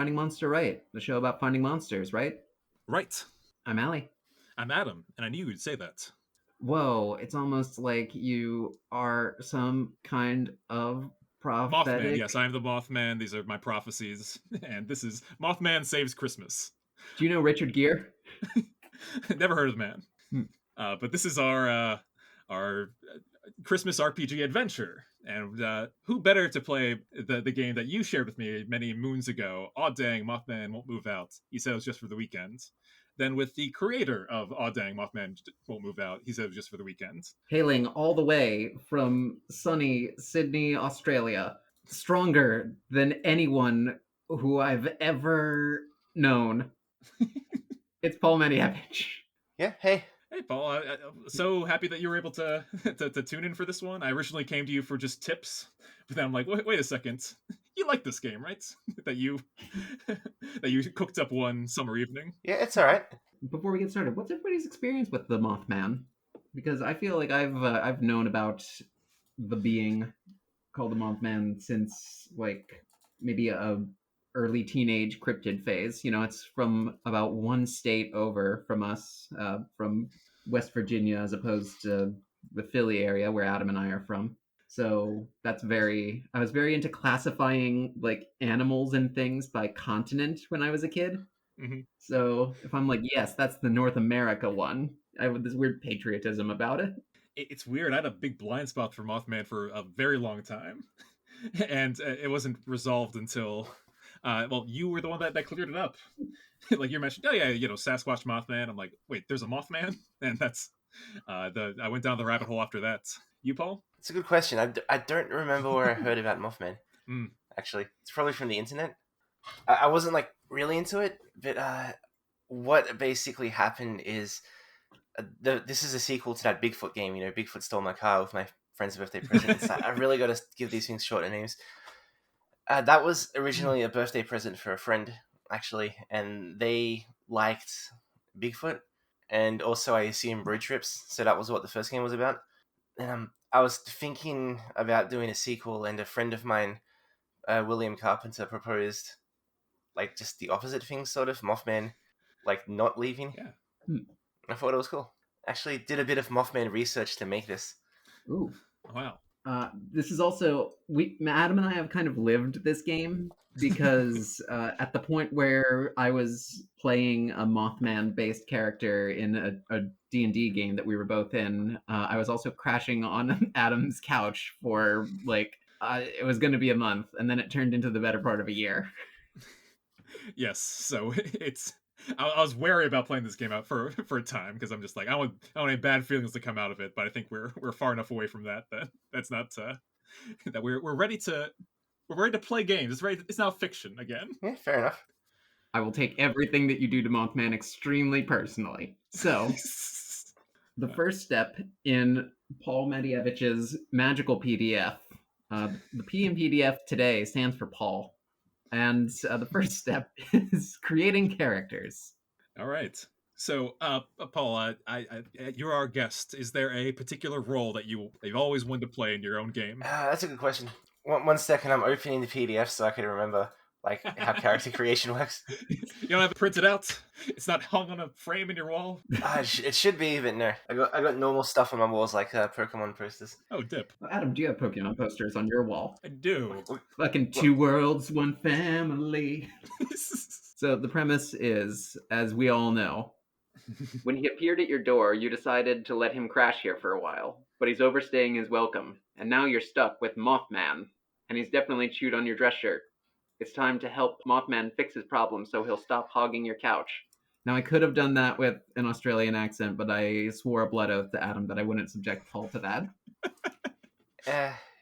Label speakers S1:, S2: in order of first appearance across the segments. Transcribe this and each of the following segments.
S1: Finding Monster Right, the show about finding monsters, right?
S2: Right.
S1: I'm Allie.
S2: I'm Adam, and I knew you'd say that.
S1: Whoa, it's almost like you are some kind of
S2: Mothman,
S1: prophetic.
S2: yes, I am the Mothman. These are my prophecies. And this is Mothman Saves Christmas.
S1: Do you know Richard Gere?
S2: Never heard of the man.
S1: Hmm.
S2: But this is our Christmas RPG adventure. And who better to play the game that you shared with me many moons ago? Aw dang, Mothman Won't Move Out. He said it was just for the weekend. Then with the creator of Aw dang, Mothman Won't Move Out. He said it was just for the weekend.
S1: Hailing all the way from sunny Sydney, Australia, stronger than anyone who I've ever known. It's Paul Matijevic.
S3: Yeah, hey.
S2: Hey, Paul. I'm so happy that you were able to tune in for this one. I originally came to you for just tips, but then I'm like, wait a second. You like this game, right? that you cooked up one summer evening.
S3: Yeah, it's all right.
S1: Before we get started, what's everybody's experience with the Mothman? Because I feel like I've known about the being called the Mothman since like maybe a early teenage cryptid phase. You know, it's from about one state over from us, from West Virginia, as opposed to the Philly area where Adam and I are from. So that's I was very into classifying like animals and things by continent when I was a kid.
S2: Mm-hmm.
S1: So if I'm like, yes, that's the North America one, I have this weird patriotism about it.
S2: It's weird. I had a big blind spot for Mothman for a very long time, and it wasn't resolved until, you were the one that cleared it up. Like you mentioned, oh yeah, Sasquatch Mothman. I'm like, wait, there's a Mothman, and that's I went down the rabbit hole after that. You, Paul?
S3: It's a good question. I don't remember where I heard about Mothman. Actually, it's probably from the internet. I wasn't like really into it, but what basically happened is this is a sequel to that Bigfoot game. You know, Bigfoot Stole My Car with my friend's birthday present. So I really got to give these things shorter names. That was originally a birthday present for a friend, actually, and they liked Bigfoot, and also I assume road trips. So that was what the first game was about. I was thinking about doing a sequel, and a friend of mine, William Carpenter, proposed like just the opposite thing, sort of Mothman, like not leaving.
S2: Yeah.
S3: I thought it was cool. Actually, did a bit of Mothman research to make this.
S1: Ooh.
S2: Wow.
S1: This is also Adam and I have kind of lived this game because at the point where I was playing a Mothman-based character in a D&D game that we were both in, I was also crashing on Adam's couch for like it was going to be a month, and then it turned into the better part of a year.
S2: Yes, so it's. I was wary about playing this game out for a time because I'm just like I don't want any bad feelings to come out of it, but I think we're far enough away from that that's not that we're ready to play games. It's now fiction again.
S3: Yeah, fair enough.
S1: I will take everything that you do to Mothman extremely personally. So, the first step in Paul Matievic's magical PDF, the P in PDF today stands for Paul. And the first step is creating characters.
S2: All right. So, Paul, you're our guest. Is there a particular role that you've always wanted to play in your own game?
S3: That's a good question. One second, I'm opening the PDF so I can remember like how character creation works.
S2: You don't have it printed out? It's not hung on a frame in your wall?
S3: It should be, but no. I got normal stuff on my walls like Pokemon posters.
S2: Oh, dip.
S1: Adam, do you have Pokemon posters on your wall?
S2: I do.
S1: Fucking two worlds, one family. So the premise is, as we all know, when he appeared at your door, you decided to let him crash here for a while, but he's overstaying his welcome, and now you're stuck with Mothman, and he's definitely chewed on your dress shirt. It's time to help Mothman fix his problem so he'll stop hogging your couch. Now, I could have done that with an Australian accent, but I swore a blood oath to Adam that I wouldn't subject Paul to that.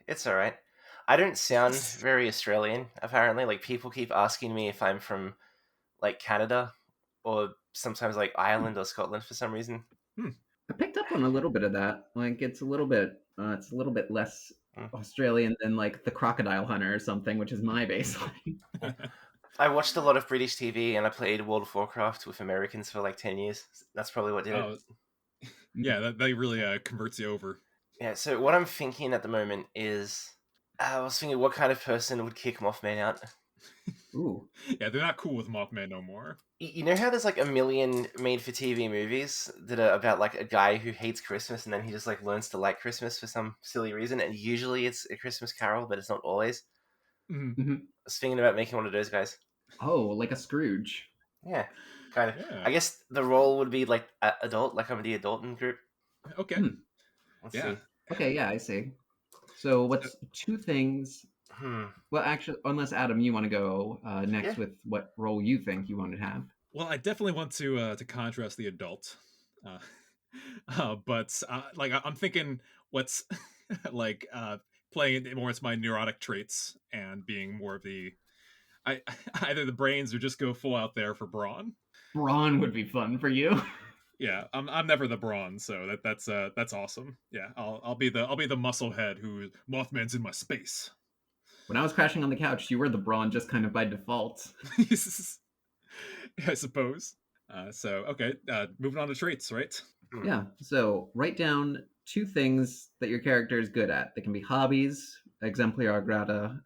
S3: It's all right. I don't sound very Australian, apparently. Like, people keep asking me if I'm from, like, Canada or sometimes, like, Ireland or Scotland for some reason.
S1: I picked up on a little bit of that. Like, it's a little bit less Australian than, like, The Crocodile Hunter or something, which is my baseline.
S3: I watched a lot of British TV and I played World of Warcraft with Americans for like 10 years. That's probably what did it.
S2: Yeah, that really converts you over.
S3: Yeah, so what I'm thinking at the moment is, I was thinking what kind of person would kick Mothman out?
S1: Ooh.
S2: Yeah, they're not cool with Mothman no more.
S3: You know how there's like a million made-for-TV movies that are about like a guy who hates Christmas and then he just like learns to like Christmas for some silly reason, and usually it's A Christmas Carol, but it's not always.
S1: Mm-hmm.
S3: I was thinking about making one of those guys.
S1: Oh, like a Scrooge.
S3: Yeah, kind of.
S2: Yeah.
S3: I guess the role would be like adult, like I'm the adult in the group.
S2: Okay.
S1: Hmm.
S3: Let's
S2: Yeah.
S3: see.
S1: Okay, yeah, I see. So what's two things? Well, actually, unless Adam, you want to go next
S3: Yeah.
S1: with what role you think you want to have.
S2: Well, I definitely want to contrast the adult, but like I'm thinking, what's like playing more as my neurotic traits and being more of the either the brains or just go full out there for brawn.
S1: Brawn would be fun for you.
S2: Yeah, I'm never the brawn, so that's awesome. Yeah, I'll be the muscle head who Mothman's in my space.
S1: When I was crashing on the couch, you were the brawn just kind of by default.
S2: I suppose. So okay, moving on to traits, right?
S1: Yeah. So write down two things that your character is good at. They can be hobbies, exemplar grata,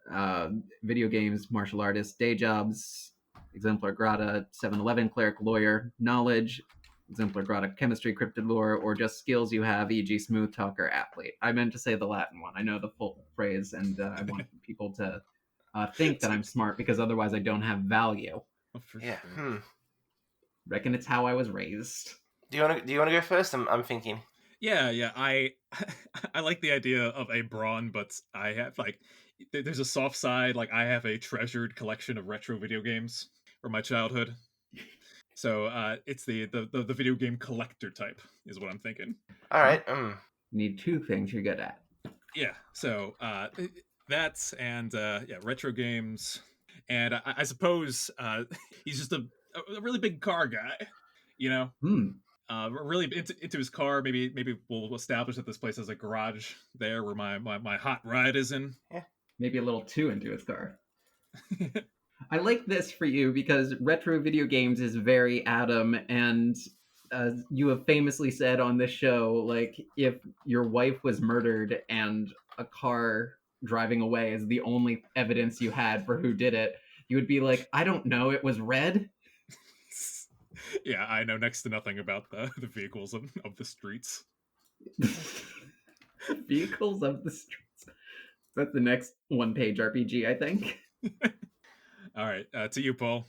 S1: video games, martial artist, day jobs, exemplar grata, 7-Eleven cleric, lawyer, knowledge, exemplar grata, chemistry, cryptid lore, or just skills you have, e.g., smooth talker, athlete. I meant to say the Latin one. I know the full phrase, and I want people to think that I'm smart because otherwise I don't have value.
S2: Oh, for
S3: Yeah.
S2: sure.
S1: Reckon it's how I was raised.
S3: Do you want to go first? I'm thinking.
S2: Yeah. I like the idea of a brawn, but I have like there's a soft side. Like I have a treasured collection of retro video games from my childhood. So it's the video game collector type is what I'm thinking.
S3: All right.
S1: You need two things you're good at.
S2: Yeah. So that's and yeah, retro games, and I suppose he's just a really big car guy. You know, really into his car. Maybe we'll establish that this place has a garage there where my hot ride is in.
S3: Yeah.
S1: Maybe a little too into his car. I like this for you because retro video games is very Adam, and you have famously said on this show, like, if your wife was murdered and a car driving away is the only evidence you had for who did it, you would be like, I don't know, it was red.
S2: Yeah, I know next to nothing about the vehicles of the streets.
S1: Vehicles of the streets. That's the next one-page RPG, I think.
S2: All right, to you, Paul.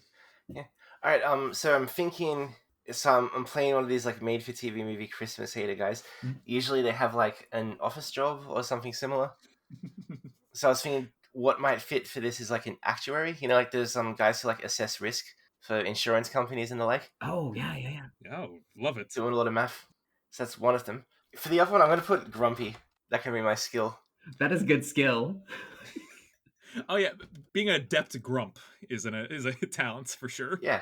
S3: Yeah. All right. So I'm thinking. So I'm playing one of these like made-for-TV movie Christmas hater guys. Usually they have like an office job or something similar. So I was thinking, what might fit for this is like an actuary. You know, like there's some guys who like assess risk for insurance companies and the like.
S1: Oh yeah.
S2: Oh, love it.
S3: Doing a lot of math. So that's one of them. For the other one, I'm going to put grumpy. That can be my skill.
S1: That is good skill.
S2: Oh yeah, being an adept grump is a talent for sure.
S3: Yeah.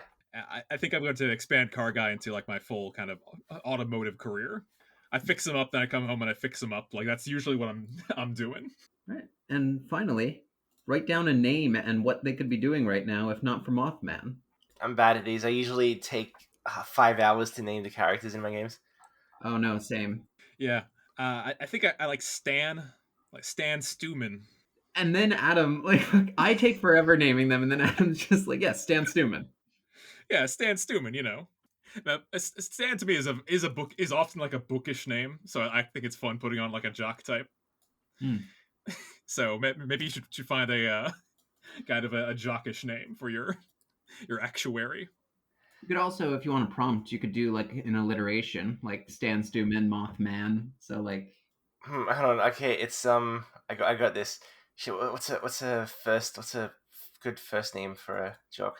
S2: I think I'm going to expand car guy into like my full kind of automotive career. I fix them up, then I come home and I fix them up. Like that's usually what I'm doing.
S1: Right. And finally, write down a name and what they could be doing right now, if not for Mothman.
S3: I'm bad at these. I usually take 5 hours to name the characters in my games.
S1: Oh no, same.
S2: Yeah. I think I like Stan Stewman.
S1: And then Adam, like, I take forever naming them, and then Adam's just like, yeah, Stan Stewman.
S2: Yeah, Stan Stewman, you know. Now, Stan to me is often like a bookish name, so I think it's fun putting on like a jock type. So maybe you should find a kind of a jockish name for your actuary.
S1: You could also, if you want a prompt, you could do like an alliteration, like Stan Stewman, Mothman. So like,
S3: Hold on. Okay, it's I got this. Shit, what's a good first name for a jock?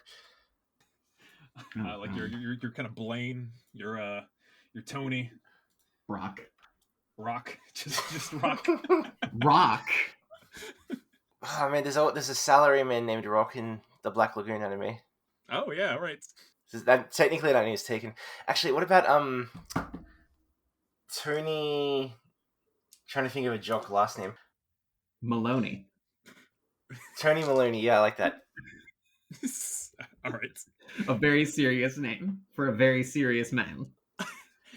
S2: Like you're kind of Blaine. You're Tony.
S1: Rock.
S2: Just Rock.
S1: Rock.
S3: Oh man, there's a salaryman named Rock in the Black Lagoon anime.
S2: Oh yeah, right.
S3: That technically that name is taken. Actually, what about Tony? Trying to think of a jock last name.
S1: Maloney.
S3: Tony Maloney. Yeah, I like that.
S2: All right.
S1: A very serious name for a very serious man.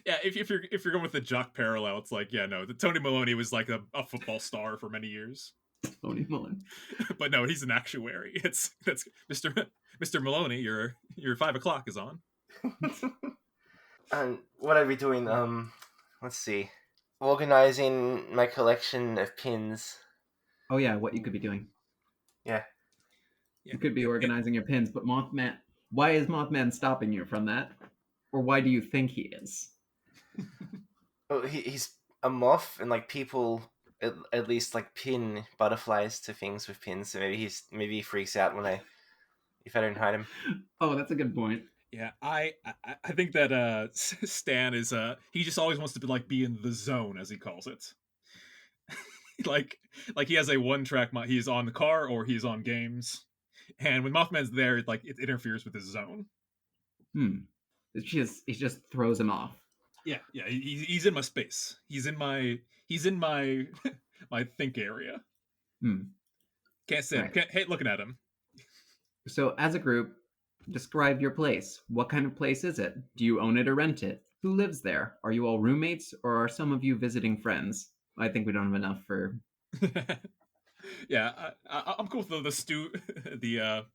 S2: Yeah, if you're going with the jock parallel, it's like, yeah, no, the Tony Maloney was like a football star for many years.
S1: Tony Mullen.
S2: But no, he's an actuary. That's Mr. Maloney. Your 5 o'clock is on.
S3: And what I'd be doing, let's see, organizing my collection of pins.
S1: Oh yeah, what you could be doing.
S3: Yeah.
S1: You could be organizing your pins, but Mothman. Why is Mothman stopping you from that? Or why do you think he is?
S3: Oh, he's a moth, and like people at least like pin butterflies to things with pins. So maybe he freaks out if I don't hide him.
S1: Oh, that's a good point.
S2: Yeah, I think that Stan is he just always wants to be in the zone, as he calls it. like he has a one-track he's on the car or he's on games, and when Mothman's there, it interferes with his zone.
S1: He just throws him off.
S2: Yeah, he's in my space. He's in my my think area. Can't stand him. Can't hate looking at him.
S1: So as a group, describe your place. What kind of place is it? Do you own it or rent it? Who lives there? Are you all roommates or are some of you visiting friends? I think we don't have enough for...
S2: Yeah, I'm cool with the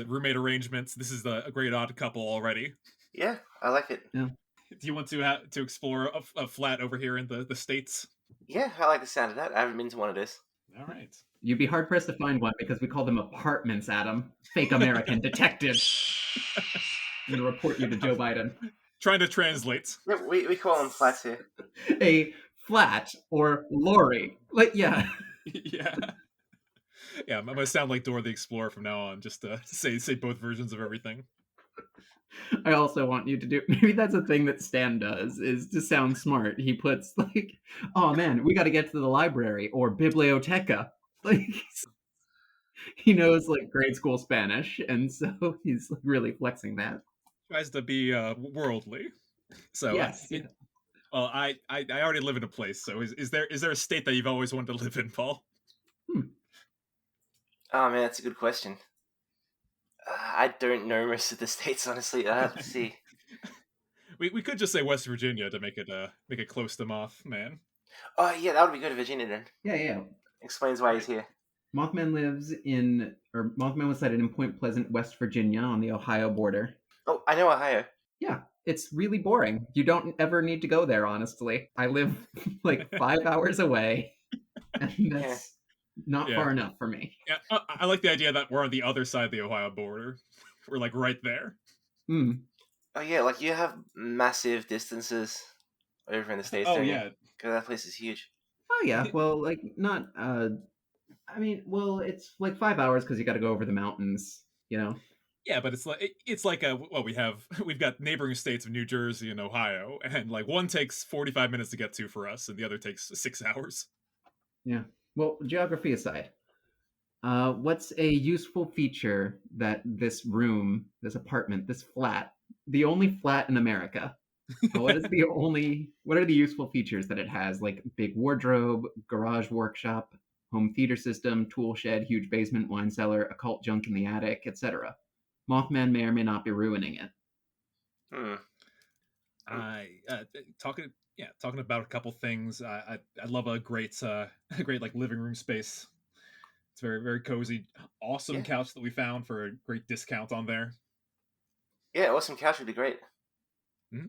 S2: roommate arrangements. This is a great odd couple already.
S3: Yeah, I like it.
S1: Yeah.
S2: Do you want to explore a flat over here in the States?
S3: Yeah, I like the sound of that. I haven't been to one of those.
S2: All right.
S1: You'd be hard-pressed to find one because we call them apartments, Adam. Fake American detective. I'm going to report you to Joe Biden.
S2: Trying to translate.
S3: Yeah, we call them flats here.
S1: A flat or lorry. Yeah.
S2: Yeah. Yeah, I'm going to sound like Dora the Explorer from now on, just to say both versions of everything.
S1: I also want you to do, maybe that's a thing that Stan does, is to sound smart. He puts oh man, we got to get to the library or biblioteca. He knows grade school Spanish, and so he's really flexing that.
S2: Tries to be worldly. So
S1: yes.
S2: Well, I already live in a place. So is there a state that you've always wanted to live in, Paul?
S3: Oh man, that's a good question. I don't know most of the states, honestly. Let's see.
S2: We could just say West Virginia to make it close to Mothman.
S3: Oh yeah, that would be good, Virginia then.
S1: Yeah.
S3: Explains why he's here.
S1: Mothman was sighted in Point Pleasant, West Virginia, on the Ohio border.
S3: Oh, I know Ohio.
S1: Yeah, it's really boring. You don't ever need to go there, honestly. I live 5 hours away, and that's not far enough for me.
S2: Yeah, I like the idea that we're on the other side of the Ohio border. We're right there.
S3: Oh yeah, you have massive distances over in the States.
S2: Oh yeah,
S3: because that place is huge.
S1: Oh yeah, well, not. It's 5 hours because you got to go over the mountains,
S2: Yeah, but we've got neighboring states of New Jersey and Ohio, and one takes 45 minutes to get to for us, and the other takes 6 hours.
S1: Yeah. Well, geography aside, what's a useful feature that this room, this apartment, this flat, the only flat in America, what are the useful features that it has? Big wardrobe, garage workshop, home theater system, tool shed, huge basement, wine cellar, occult junk in the attic, etc. Mothman may or may not be ruining it.
S2: Talking about a couple things. I love a great living room space. It's very, very cozy. Awesome couch that we found for a great discount on there.
S3: Yeah, awesome couch would be great.
S2: Mm-hmm.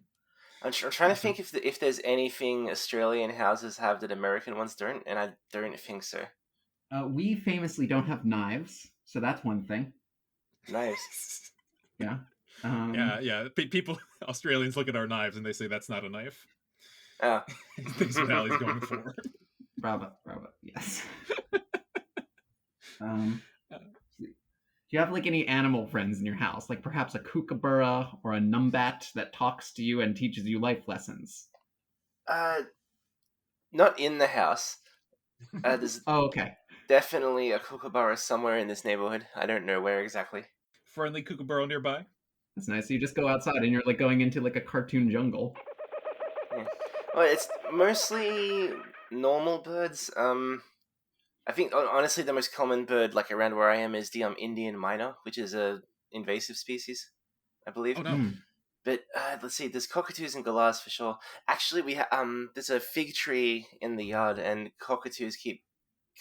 S3: I'm trying to think if there's anything Australian houses have that American ones don't, and I don't think so.
S1: We famously don't have knives, so that's one thing.
S3: Knives.
S1: Yeah.
S2: Yeah. People, Australians look at our knives and they say that's not a knife.
S3: Oh.
S2: Things what Allie's going for.
S1: Bravo. Yes. Do you have any animal friends in your house? Perhaps a kookaburra or a numbat that talks to you and teaches you life lessons?
S3: Not in the house. There's
S1: okay.
S3: Definitely a kookaburra somewhere in this neighborhood. I don't know where exactly.
S2: Friendly kookaburra nearby?
S1: That's nice. So you just go outside and you're going into a cartoon jungle.
S3: Yeah. Well, it's mostly normal birds. I think honestly the most common bird around where I am is the Indian myna, which is a invasive species, I believe.
S2: Oh no.
S3: But let's see, there's cockatoos and galahs for sure. Actually, there's a fig tree in the yard, and cockatoos keep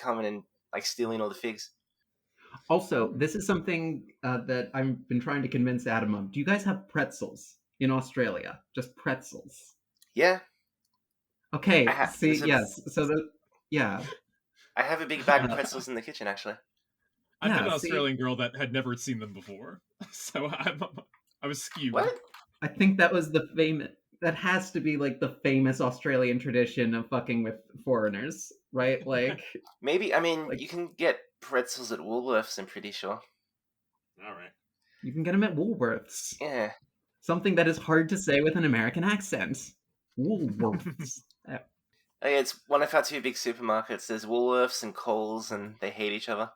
S3: coming and like stealing all the figs.
S1: Also, this is something that I've been trying to convince Adam of. Do you guys have pretzels in Australia? Just pretzels?
S3: Yeah,
S1: Okay, see,
S3: there's a,
S1: yes. So yeah,
S3: I have a big bag of pretzels in the kitchen actually.
S2: I met
S1: yeah.
S2: an
S1: See,
S2: Australian girl that had never seen them before, so I was skewed.
S3: What?
S1: I think that was the famous. That has to be like the famous Australian tradition of fucking with foreigners, right? Like,
S3: Maybe, I mean,
S1: like
S3: you can get pretzels at Woolworths, I'm pretty sure.
S2: All right.
S1: you can get them at Woolworths.
S3: Yeah.
S1: Something that is hard to say with an American accent. Woolworths.
S3: Oh, yeah, it's one of our two big supermarkets. There's Woolworths and Coles, and they hate each other.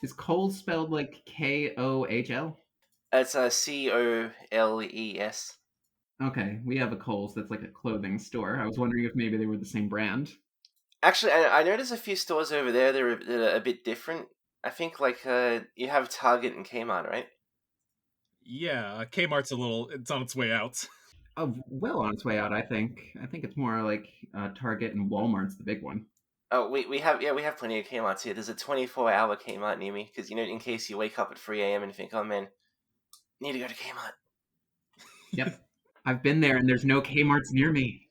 S1: Is Coles spelled like Kohl?
S3: It's Coles.
S1: Okay, we have a Kohl's that's like a clothing store. I was wondering if maybe they were the same brand.
S3: Actually, I noticed a few stores over there that are a bit different. I think, like, you have Target and Kmart, right?
S2: Yeah, Kmart's it's on its way out.
S1: Oh, well on its way out, I think. I think it's more like Target and Walmart's the big one.
S3: Oh, we have plenty of Kmart's here. There's a 24-hour Kmart near me, because, in case you wake up at 3 a.m. and think, oh man, need to go to Kmart.
S1: Yep. I've been there and there's no Kmart's near me.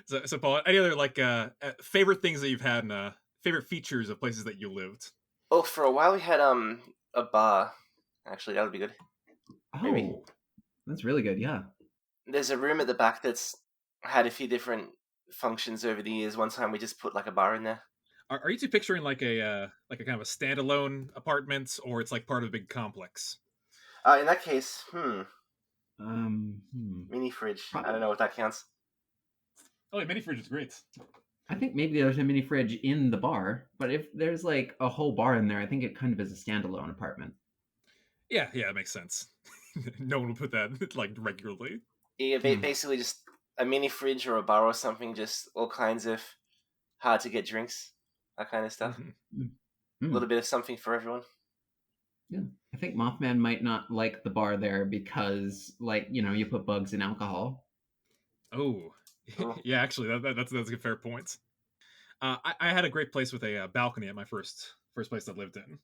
S2: So Paul, any other favorite things that you've had and favorite features of places that you lived?
S3: Oh, for a while we had a bar. Actually, that would be good.
S1: Oh,
S3: Maybe.
S1: That's really good, yeah.
S3: There's a room at the back that's had a few different functions over the years. One time we just put like a bar in there.
S2: Are you two picturing like a kind of a standalone apartment, or it's like part of a big complex?
S3: In that case, mini fridge.
S1: Probably.
S3: I don't know if that counts.
S2: Oh, yeah, mini fridge is great.
S1: I think maybe there's a mini fridge in the bar, but if there's like a whole bar in there, I think it kind of is a standalone apartment.
S2: Yeah, it makes sense. No one will put that like regularly.
S3: Yeah, basically just a mini fridge or a bar or something, just all kinds of hard to get drinks, that kind of stuff. A little bit of something for everyone.
S1: Yeah, I think Mothman might not like the bar there because, like, you put bugs in alcohol.
S2: Oh, yeah. Actually, that's a fair point. I had a great place with a balcony at my first place I lived in,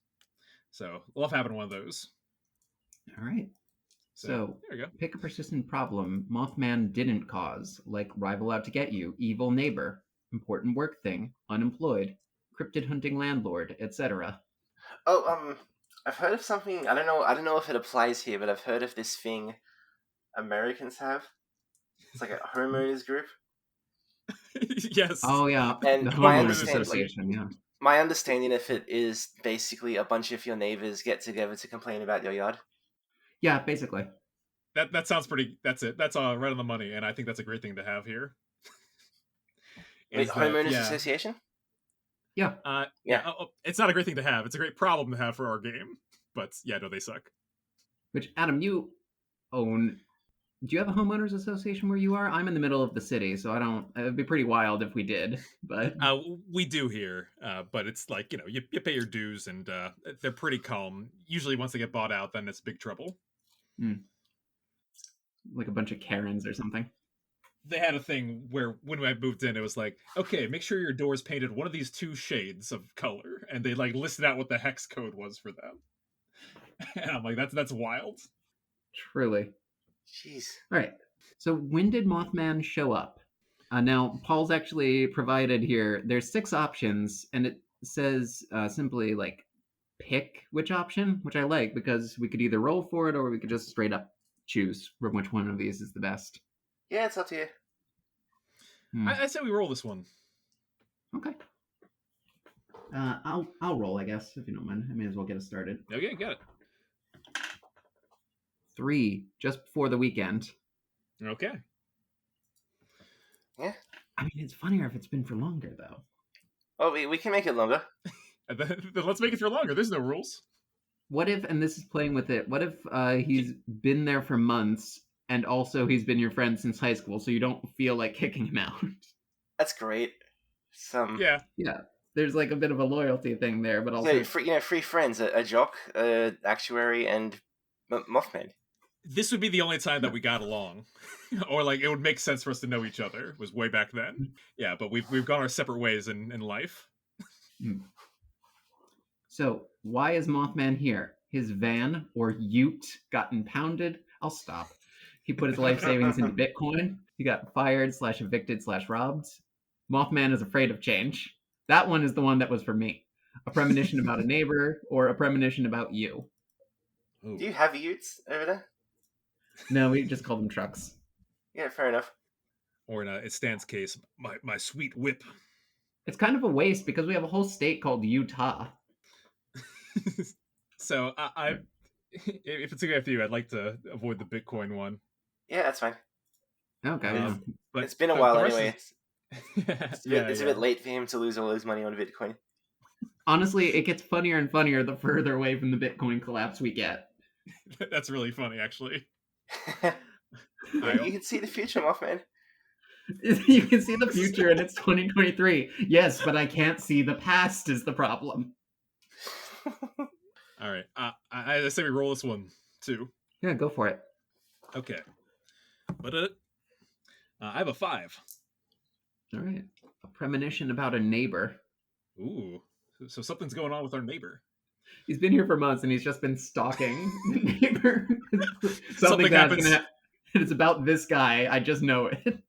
S2: so love having one of those.
S1: All right. So
S2: there you go.
S1: Pick a persistent problem Mothman didn't cause, like rival out to get you, evil neighbor, important work thing, unemployed, cryptid hunting landlord, etc.
S3: Oh, I've heard of something. I don't know if it applies here, but I've heard of this thing Americans have. It's like a homeowners group.
S2: Yes.
S1: Oh yeah.
S3: And
S1: the homeowners association. Yeah.
S3: My understanding of it is basically a bunch of your neighbors get together to complain about your yard.
S1: Yeah, basically.
S2: That sounds pretty. That's it. That's right on the money, and I think that's a great thing to have here.
S3: Wait, homeowners association?
S1: Yeah.
S2: Yeah. It's not a great thing to have. It's a great problem to have for our game. But yeah, no, they suck.
S1: Which, Adam, you own. Do you have a homeowners association where you are? I'm in the middle of the city, so I don't. It'd be pretty wild if we did. But
S2: we do here. But it's like you pay your dues, and they're pretty calm. Usually, once they get bought out, then it's big trouble.
S1: Like a bunch of Karens or something.
S2: They had a thing where when I moved in, it was like, okay, make sure your door's painted one of these 2 shades of color, and they like listed out what the hex code was for them. And I'm like, that's wild.
S1: Truly.
S3: Jeez.
S1: All right. So when did Mothman show up? Now, Paul's actually provided here. There's 6 options, and it says simply like pick which option, which I like because we could either roll for it or we could just straight up choose from which one of these is the best.
S3: Yeah, it's up to you.
S2: I say we roll this one.
S1: Okay. I'll roll, I guess, if you don't mind. I may as well get us started.
S2: Okay, got it.
S1: 3, just before the weekend.
S2: Okay.
S3: Yeah.
S1: I mean, it's funnier if it's been for longer, though.
S3: Oh, we can make it longer.
S2: Then let's make it through longer. There's no rules.
S1: What if, and this is playing with it, what if he's been there for months and also he's been your friend since high school, so you don't feel like kicking him out?
S3: That's great.
S1: Yeah. There's like a bit of a loyalty thing there, but also
S3: free friends, a jock, actuary, and Mothman.
S2: This would be the only time that we got along, or like it would make sense for us to know each other. Was way back then. Yeah, but we've gone our separate ways in life.
S1: So, why is Mothman here? His van or ute got impounded? I'll stop. He put his life savings into Bitcoin. He got fired / evicted / robbed. Mothman is afraid of change. That one is the one that was for me. A premonition about a neighbor or a premonition about you.
S2: Ooh.
S3: Do you have utes over there?
S1: No, we just call them trucks.
S3: Yeah, fair enough.
S2: Or in it stands case, my sweet whip.
S1: It's kind of a waste because we have a whole state called Utah.
S2: So I if it's okay with you, I'd like to avoid the Bitcoin one.
S3: Yeah, that's fine.
S1: Okay. Yeah.
S2: But
S3: It's been a while
S2: the rest
S3: anyway.
S2: is-
S3: It's a bit late for him to lose all his money on Bitcoin.
S1: Honestly, it gets funnier and funnier the further away from the Bitcoin collapse we get.
S2: That's really funny, actually.
S3: You can see the future, Mothman.
S1: You can see the future and it's 2023. Yes, but I can't see the past is the problem.
S2: All right. I say we roll this one too.
S1: Yeah, go for it.
S2: Okay. But I have a 5.
S1: All right. A premonition about a neighbor.
S2: Ooh. So something's going on with our neighbor.
S1: He's been here for months and he's just been stalking the neighbor.
S2: Something
S1: bad's
S2: happens.
S1: gonna happen. It's about this guy. I just know it.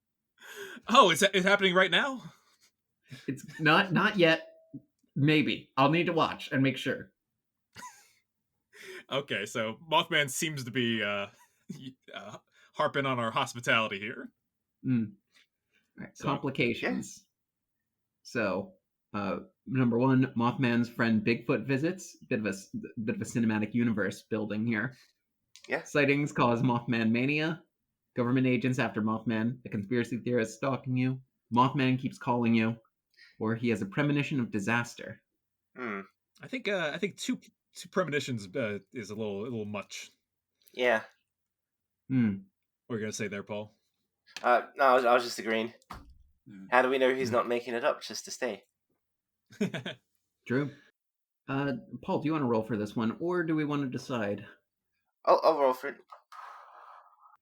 S2: Oh, it's happening right now?
S1: It's not yet. Maybe. I'll need to watch and make sure.
S2: Okay, so Mothman seems to be harping on our hospitality here.
S1: All right,
S2: So,
S1: complications. So, number one, Mothman's friend Bigfoot visits. Bit of a cinematic universe building here.
S3: Yeah.
S1: Sightings cause Mothman mania. Government agents after Mothman. A conspiracy theorist stalking you. Mothman keeps calling you, or he has a premonition of disaster.
S2: I think two premonitions is a little much.
S3: Yeah.
S2: What are you gonna say there, Paul?
S3: No, I was just agreeing. How do we know he's not making it up just to stay?
S1: True. Paul, do you want to roll for this one, or do we want to decide?
S3: I'll roll for it.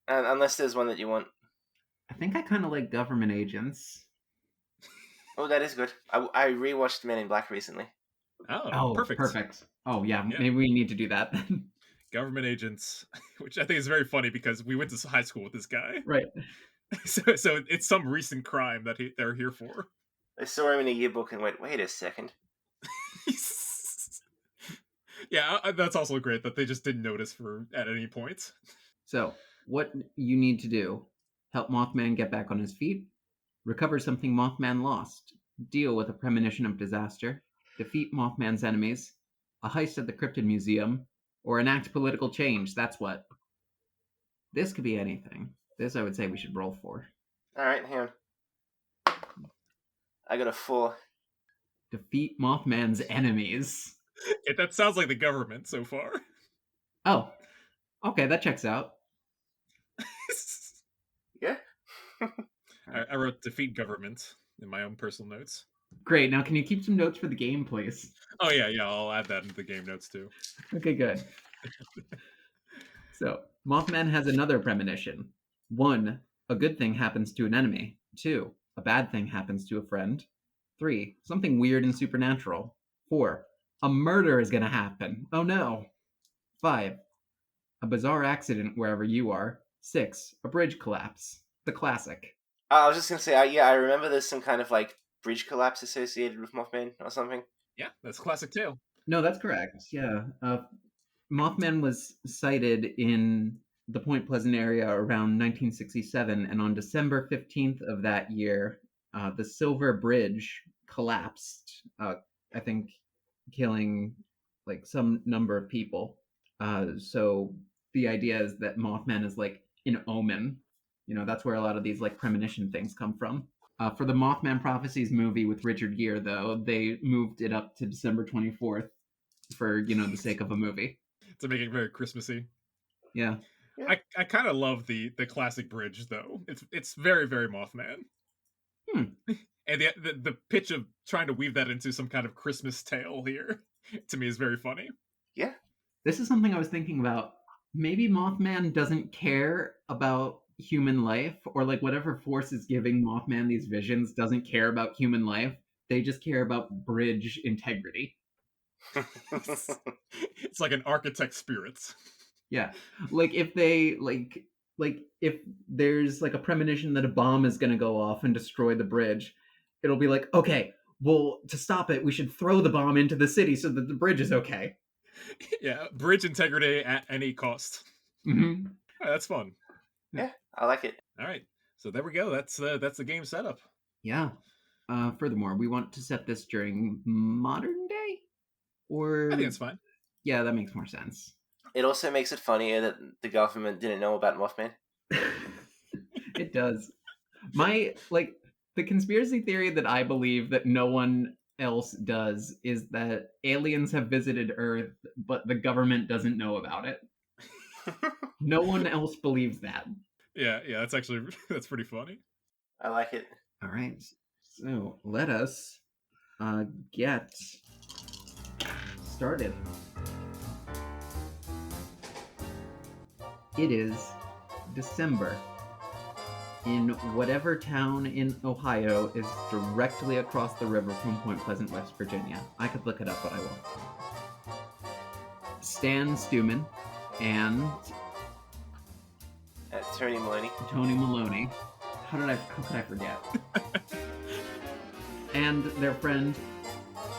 S3: Unless there's one that you want.
S1: I think I kind of like government agents.
S3: Oh, that is good. I rewatched Men in Black recently.
S2: Oh, perfect.
S1: Oh, yeah, maybe we need to do that.
S2: Government agents, which I think is very funny because we went to high school with this guy.
S1: Right.
S2: So it's some recent crime that they're here for.
S3: I saw him in a yearbook and went, wait a second.
S2: Yeah, that's also great that they just didn't notice at any point.
S1: So, what you need to do: help Mothman get back on his feet, recover something Mothman lost, deal with a premonition of disaster, defeat Mothman's enemies, a heist at the Cryptid Museum, or enact political change. That's what. This could be anything. This, I would say, we should roll for.
S3: All right, hang on. I got a 4.
S1: Defeat Mothman's enemies.
S2: That sounds like the government so far.
S1: Oh, okay, that checks out.
S3: Yeah.
S2: I wrote defeat government in my own personal notes.
S1: Great. Now, can you keep some notes for the game, please?
S2: Oh yeah, I'll add that into the game notes too.
S1: Okay, good. So, Mothman has another premonition. 1, a good thing happens to an enemy. 2, a bad thing happens to a friend. 3, something weird and supernatural. 4, a murder is going to happen. Oh no. 5, a bizarre accident wherever you are. 6, a bridge collapse. The classic.
S3: I was just going to say, I remember there's some kind of like bridge collapse associated with Mothman or something.
S2: Yeah, that's a classic tale.
S1: No, that's correct. Yeah. Mothman was sighted in the Point Pleasant area around 1967, and on December 15th of that year, the Silver Bridge collapsed, I think killing like some number of people. So the idea is that Mothman is like an omen. You know, that's where a lot of these like premonition things come from. For the Mothman Prophecies movie with Richard Gere, though, they moved it up to December 24th for, the sake of a movie.
S2: To make it very Christmassy.
S1: Yeah.
S2: I kind of love the classic bridge though. It's very, very Mothman. And the pitch of trying to weave that into some kind of Christmas tale here to me is very funny.
S3: Yeah.
S1: This is something I was thinking about. Maybe Mothman doesn't care about human life, or like whatever force is giving Mothman these visions doesn't care about human life. They just care about bridge integrity.
S2: It's like an architect spirit.
S1: Yeah, like if they like if there's like a premonition that a bomb is going to go off and destroy the bridge, it'll be like, okay, well, to stop it, we should throw the bomb into the city so that the bridge is okay.
S2: Yeah, bridge integrity at any cost.
S1: Mm-hmm.
S2: That's fun.
S3: Yeah, I like it.
S2: All right, so there we go. That's the game setup.
S1: Yeah. Furthermore, we want to set this during modern day, or
S2: I think it's fine.
S1: Yeah, that makes more sense.
S3: It also makes it funnier that the government didn't know about Mothman.
S1: It does. The conspiracy theory that I believe that no one else does is that aliens have visited Earth, but the government doesn't know about it. No one else believes that.
S2: Yeah, that's actually that's pretty funny.
S3: I like it.
S1: All right, so let us get started. It is December in whatever town in Ohio is directly across the river from Point Pleasant, West Virginia. I could look it up, but I won't. Stan Stuman and
S3: Tony
S1: Maloney. How could I forget? And their friend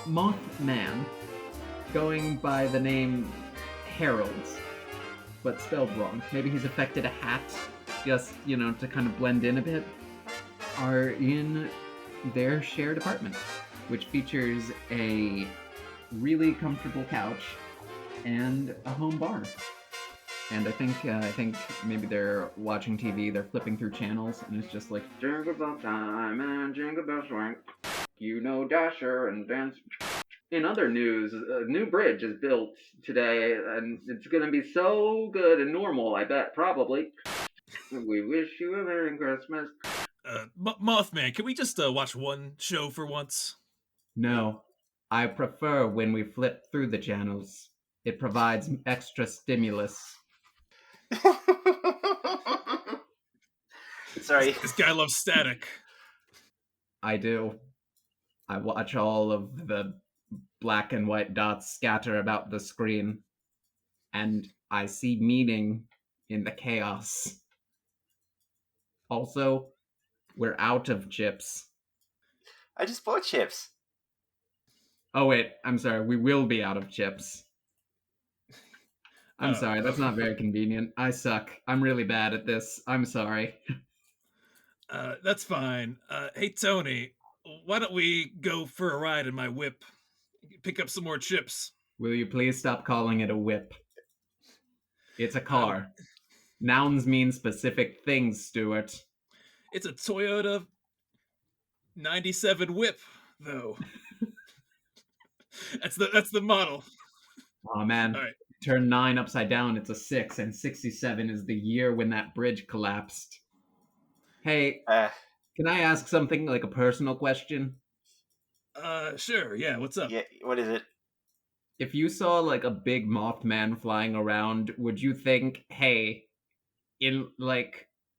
S1: Mothman, going by the name Harold, but spelled wrong. Maybe he's affected a hat, just, to kind of blend in a bit, are in their shared apartment, which features a really comfortable couch and a home bar. And I think maybe they're watching TV, they're flipping through channels, and it's just like, jingle bell time and jingle bell swing, Dasher and dance. In other news, a new bridge is built today, and it's going to be so good and normal, I bet, probably. We wish you a Merry Christmas.
S2: Mothman, can we just watch one show for once?
S1: No, I prefer when we flip through the channels. It provides extra stimulus.
S3: Sorry.
S2: This guy loves static.
S1: I do. I watch all of the black and white dots scatter about the screen, and I see meaning in the chaos. Also, we're out of chips.
S3: I just bought chips.
S1: Oh wait, I'm sorry, we will be out of chips. I'm sorry, that's not very convenient. I suck. I'm really bad at this. I'm sorry.
S2: That's fine. Hey, Tony, why don't we go for a ride in my whip? Pick up some more chips.
S1: Will you please stop calling it a whip? It's a car. Nouns mean specific things, Stuart.
S2: It's a Toyota 97 whip, though. That's the model.
S1: Oh man.
S2: All right.
S1: Turn 9 upside down, it's a 6, and 67 is the year when that bridge collapsed. Hey, can I ask something, like a personal question?
S2: Sure, yeah, what's up?
S3: Yeah, what is it?
S1: If you saw, like, a big Mothman flying around, would you think, hey,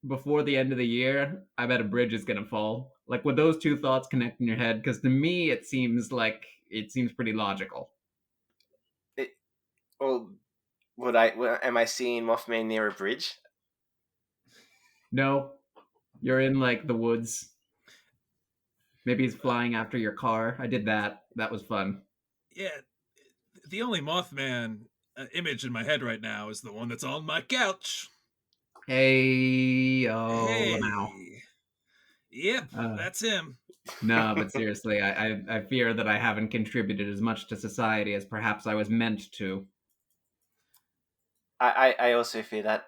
S1: before the end of the year, I bet a bridge is gonna fall? Like, would those two thoughts connect in your head? Because to me, it seems pretty logical.
S3: Well, am I seeing Mothman near a bridge?
S1: No, you're in the woods. Maybe he's flying after your car. I did that. That was fun.
S2: Yeah, the only Mothman image in my head right now is the one that's on my couch.
S1: Hey,
S2: hey.
S1: Lamau.
S2: Yep, that's him.
S1: No, but seriously, I fear that I haven't contributed as much to society as perhaps I was meant to.
S3: I also fear that.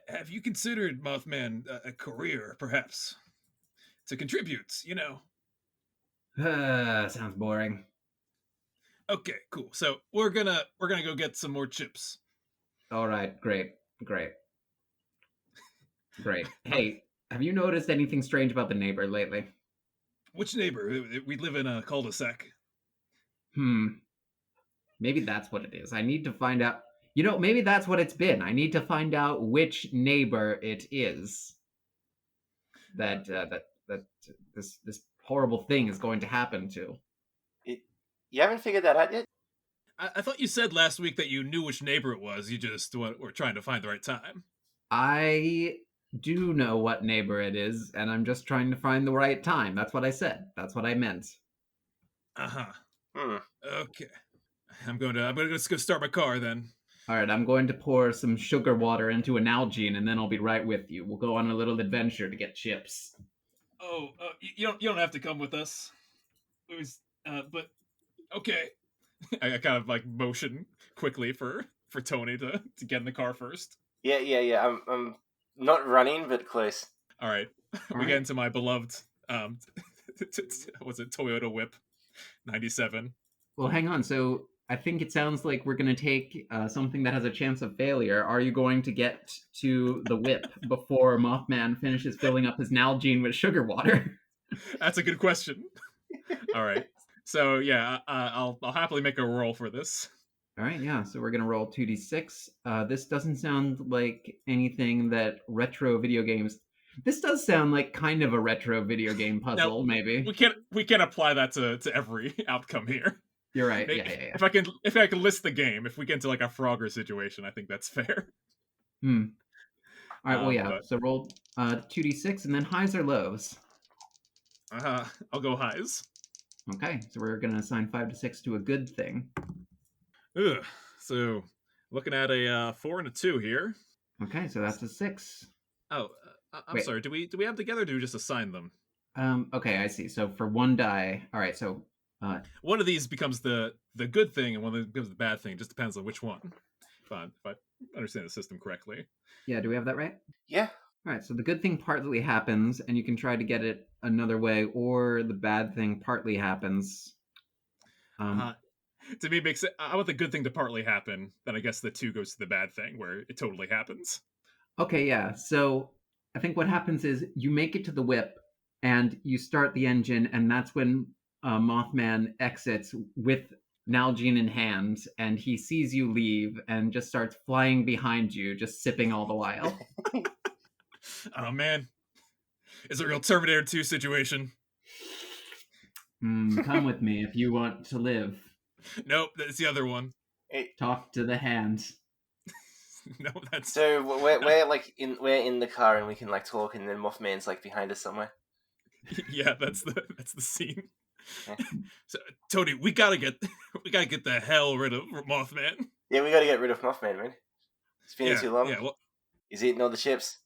S2: Have you considered Mothman a career, perhaps, to contribute?
S1: Sounds boring.
S2: Okay, cool. So we're gonna go get some more chips.
S1: All right, great. Hey, have you noticed anything strange about the neighbor lately?
S2: Which neighbor? We live in a cul-de-sac.
S1: Maybe that's what it is. I need to find out. Maybe that's what it's been. I need to find out which neighbor it is that this horrible thing is going to happen to.
S3: You haven't figured that out yet?
S2: I thought you said last week that you knew which neighbor it was. You just were trying to find the right time.
S1: I do know what neighbor it is, and I'm just trying to find the right time. That's what I said. That's what I meant.
S2: Okay. I'm gonna just go start my car then.
S1: All right, I'm going to pour some sugar water into an Nalgene, and then I'll be right with you. We'll go on a little adventure to get chips.
S2: Oh, you don't have to come with us. It was, but okay. I kind of like motion quickly for Tony to get in the car first.
S3: Yeah. I'm not running, but close.
S2: All right. We get into my beloved what's it, Toyota Whip 97.
S1: Well, hang on. So I think it sounds like we're going to take something that has a chance of failure. Are you going to get to the whip before Mothman finishes filling up his Nalgene with sugar water?
S2: That's a good question. All right. So yeah, I'll happily make a roll for this.
S1: All right, yeah. So we're gonna roll 2d6. This doesn't sound like anything that retro video games. This does sound like kind of a retro video game puzzle,
S2: now,
S1: maybe.
S2: We can't apply that to every outcome here.
S1: You're right.
S2: Maybe,
S1: Yeah.
S2: If I can list the game, if we get into like a Frogger situation, I think that's fair.
S1: All right. Well, yeah.
S2: But,
S1: so roll 2d6 and then highs or lows.
S2: I'll go highs.
S1: Okay. So we're gonna assign 5 to 6 to a good thing.
S2: Ugh. So looking at a 4 and a 2 here.
S1: Okay, so that's a 6.
S2: Oh, I'm sorry. Do we have together? Or do we just assign them?
S1: Okay, I see. So for one die, all right. So
S2: one of these becomes the good thing, and one of them becomes the bad thing. It just depends on which one. If I understand the system correctly.
S1: Yeah. Do we have that right?
S3: Yeah.
S1: All right, so the good thing partly happens, and you can try to get it another way, or the bad thing partly happens.
S2: To me, makes it. I want the good thing to partly happen. Then I guess the 2 goes to the bad thing, where it totally happens.
S1: Okay, yeah. So I think what happens is you make it to the whip, and you start the engine, and that's when Mothman exits with Nalgene in hand, and he sees you leave, and just starts flying behind you, just sipping all the while.
S2: Oh man, it's a real Terminator 2 situation.
S1: Come with me if you want to live.
S2: Nope, that's the other one.
S1: Talk to the hand.
S2: No, that's
S3: so we're like we're in the car and we can like talk, and then Mothman's like behind us somewhere.
S2: Yeah, that's the scene. Yeah. So Tony, we gotta get the hell rid of Mothman.
S3: Yeah, we gotta get rid of Mothman, man. It's been too long.
S2: Yeah, well,
S3: he's eating all the chips.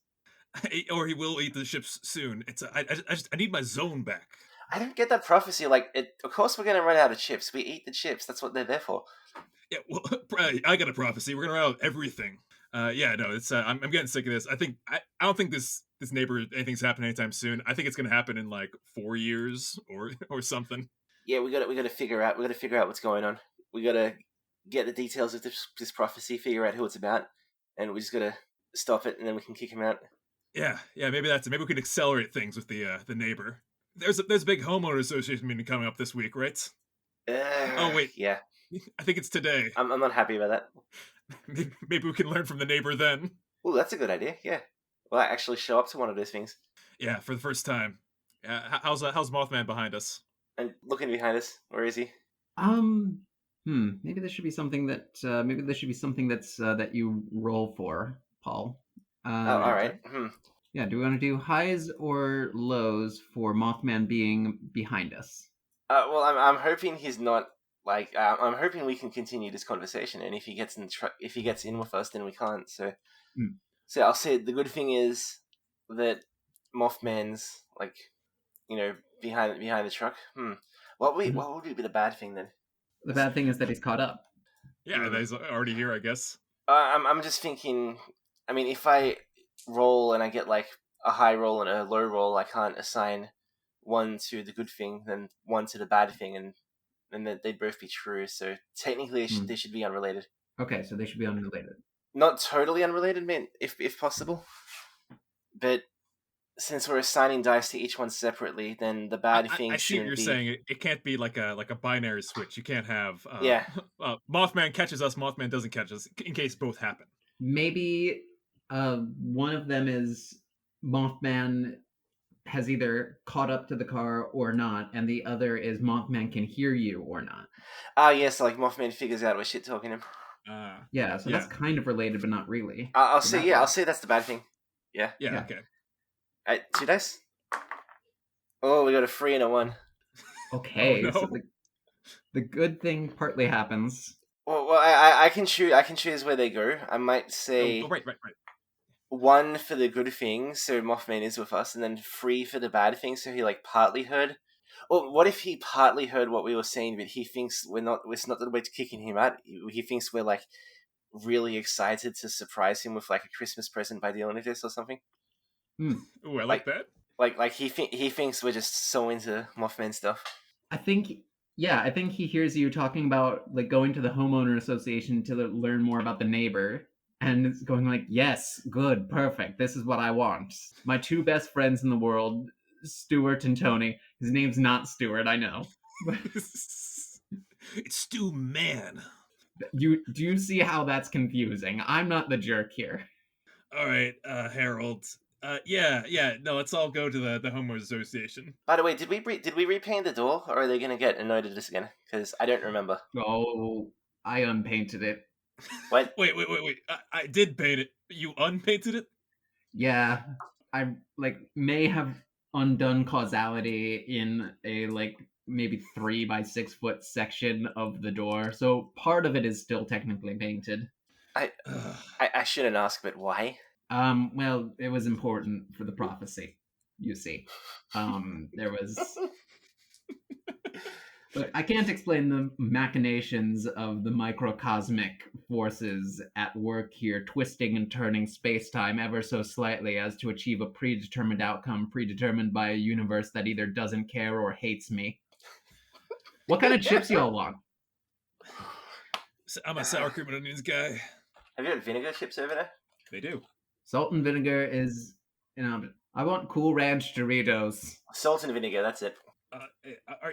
S2: Or he will eat the chips soon. I need my zone back.
S3: I don't get that prophecy. Of course we're gonna run out of chips. We eat the chips. That's what they're there for.
S2: Yeah, well, I got a prophecy. We're gonna run out of everything. Yeah, no, it's. I'm getting sick of this. I don't think this neighbor anything's happening anytime soon. I think it's gonna happen in like 4 years or something.
S3: Yeah, we gotta figure out. We gotta figure out what's going on. We gotta get the details of this prophecy. Figure out who it's about, and we just gotta stop it, and then we can kick him out.
S2: Yeah, maybe that's it. Maybe we can accelerate things with the neighbor. There's a big homeowner association meeting coming up this week, right? Oh wait,
S3: yeah.
S2: I think it's today.
S3: I'm not happy about that.
S2: Maybe we can learn from the neighbor then.
S3: Oh, that's a good idea. Yeah, well, I actually show up to one of those things.
S2: Yeah, for the first time. How's Mothman behind us?
S3: And looking behind us, where is he?
S1: Maybe this should be something that that you roll for, Paul.
S3: All right.
S1: Yeah, do we want to do highs or lows for Mothman being behind us?
S3: Well, I'm hoping he's not like. I'm hoping we can continue this conversation, and if he gets in with us, then we can't. So, so I'll say the good thing is that Mothman's like, behind the truck. What would be the bad thing then?
S1: The bad thing is that he's caught up.
S2: Yeah, he's already here, I guess.
S3: I'm just thinking. I mean, if I roll and I get like a high roll and a low roll, I can't assign one to the good thing, then one to the bad thing, and then they'd both be true. So technically, they should be unrelated.
S1: Okay, so they should be unrelated.
S3: Not totally unrelated, man, if possible. But since we're assigning dice to each one separately, then the bad thing.
S2: I see what you're saying. It can't be like a binary switch. You can't have. Mothman catches us. Mothman doesn't catch us. In case both happen.
S1: Maybe one of them is Mothman has either caught up to the car or not, and the other is Mothman can hear you or not.
S3: Yes, like Mothman figures out we're shit talking him.
S1: Yeah, so that's kind of related, but not really.
S3: I'll
S1: So
S3: say, I'll say that's the bad thing. Yeah.
S2: Yeah. Okay.
S3: 2 dice. Oh, we got a 3 and a 1.
S1: Okay,
S2: Oh, no.
S1: so the good thing partly happens.
S3: Well, I can choose. I can choose where they go. I might say
S2: right.
S3: 1 for the good thing, so Mothman is with us, and then 3 for the bad thing, so he like partly heard. Or what if he partly heard what we were saying, but he thinks we're not? It's not the way to kicking him out. He thinks we're like really excited to surprise him with like a Christmas present by dealing with this or something.
S2: Ooh, I like that.
S3: Like he thinks we're just so into Mothman stuff.
S1: I think he hears you talking about like going to the homeowner association to learn more about the neighbor, and it's going like, yes, good, perfect. This is what I want. My 2 best friends in the world, Stuart and Tony. His name's not Stuart, I know.
S2: It's Stu Man.
S1: Do you see how that's confusing? I'm not the jerk here.
S2: All right, Harold. No, let's all go to the homeowners association.
S3: By the way, did we repaint the door, or are they gonna get annoyed at us again? Because I don't remember.
S1: Oh, I unpainted it.
S3: What?
S2: Wait. I did paint it. You unpainted it?
S1: Yeah, I may have undone causality in a maybe 3 by 6 foot section of the door, so part of it is still technically painted.
S3: I shouldn't ask, but why?
S1: Well, it was important for the prophecy, you see. There was... Look, I can't explain the machinations of the microcosmic forces at work here, twisting and turning space-time ever so slightly as to achieve a predetermined outcome, predetermined by a universe that either doesn't care or hates me. What kind of chips y'all want?
S2: I'm a sour cream and onions guy.
S3: Have you got vinegar chips over there?
S2: They do.
S1: Salt and vinegar is... I want Cool Ranch Doritos.
S3: Salt and vinegar, that's it.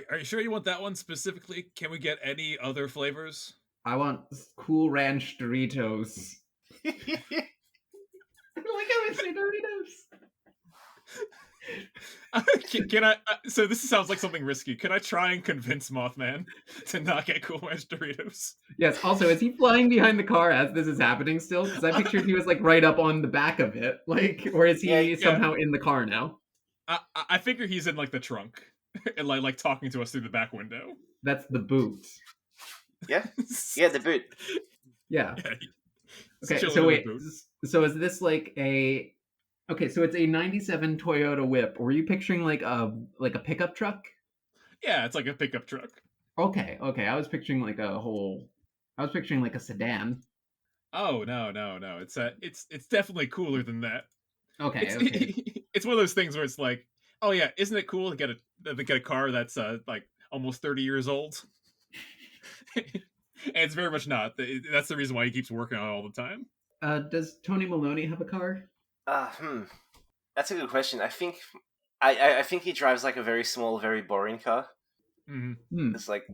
S2: Are you sure you want that one specifically? Can we get any other flavors?
S1: I want Cool Ranch Doritos. I like how I say Doritos.
S2: Can I? So this sounds like something risky. Can I try and convince Mothman to not get Cool Ranch Doritos?
S1: Yes. Also, is he flying behind the car as this is happening still? Because I pictured he was like right up on the back of it, or is he somehow in the car now?
S2: I figure he's in like the trunk and like talking to us through the back window.
S1: That's the boot.
S3: Yeah, the boot.
S1: Yeah. Okay. So wait. So is this like a? Okay, so it's a '97 Toyota Whip. Were you picturing like a pickup truck?
S2: Yeah, it's like a pickup truck.
S1: Okay. I was picturing like a sedan.
S2: Oh no! It's definitely cooler than that.
S1: Okay.
S2: It's one of those things where it's like, oh yeah, isn't it cool to get a car that's like almost 30 years old? And it's very much not. That's the reason why he keeps working on it all the time.
S1: Does Tony Maloney have a car?
S3: That's a good question. I think he drives like a very small, very boring car.
S2: Mm-hmm.
S3: It's like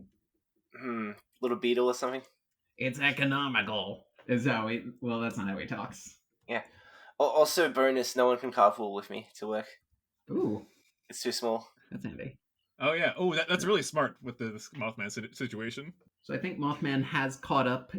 S3: little Beetle or something.
S1: It's economical. Is how he? Well, that's not how he talks.
S3: Yeah. Also, bonus: no one can carpool with me to work.
S1: Ooh,
S3: it's too small.
S1: That's handy.
S2: Oh yeah. Oh, that's really smart with the Mothman situation.
S1: So I think Mothman has caught up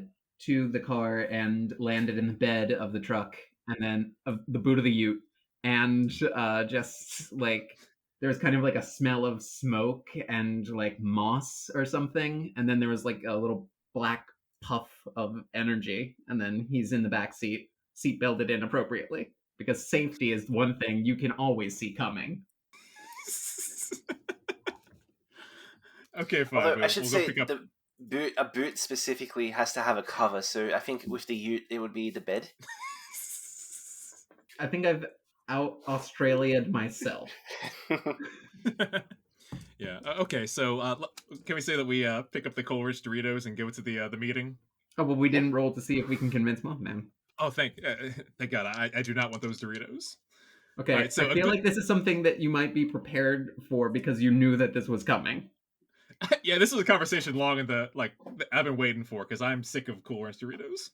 S1: to the car and landed in the bed of the truck, and then of the boot of the Ute, and just like there was kind of like a smell of smoke and like moss or something, and then there was like a little black puff of energy, and then he's in the back seat belted in appropriately, because safety is one thing you can always see coming.
S2: Okay, fine.
S3: Although, I should say a boot specifically has to have a cover, so I think with the Ute it would be the bed.
S1: I think I've out-Australia'd myself.
S2: Yeah. Okay. So, can we say that we pick up the Cool Ranch Doritos and go to the meeting?
S1: Oh well, we didn't roll to see if we can convince Mothman.
S2: Oh, thank God! I do not want those Doritos.
S1: Okay, right, so I feel like this is something that you might be prepared for because you knew that this was coming.
S2: Yeah, this was a conversation long I've been waiting for, because I'm sick of Cool Ranch Doritos.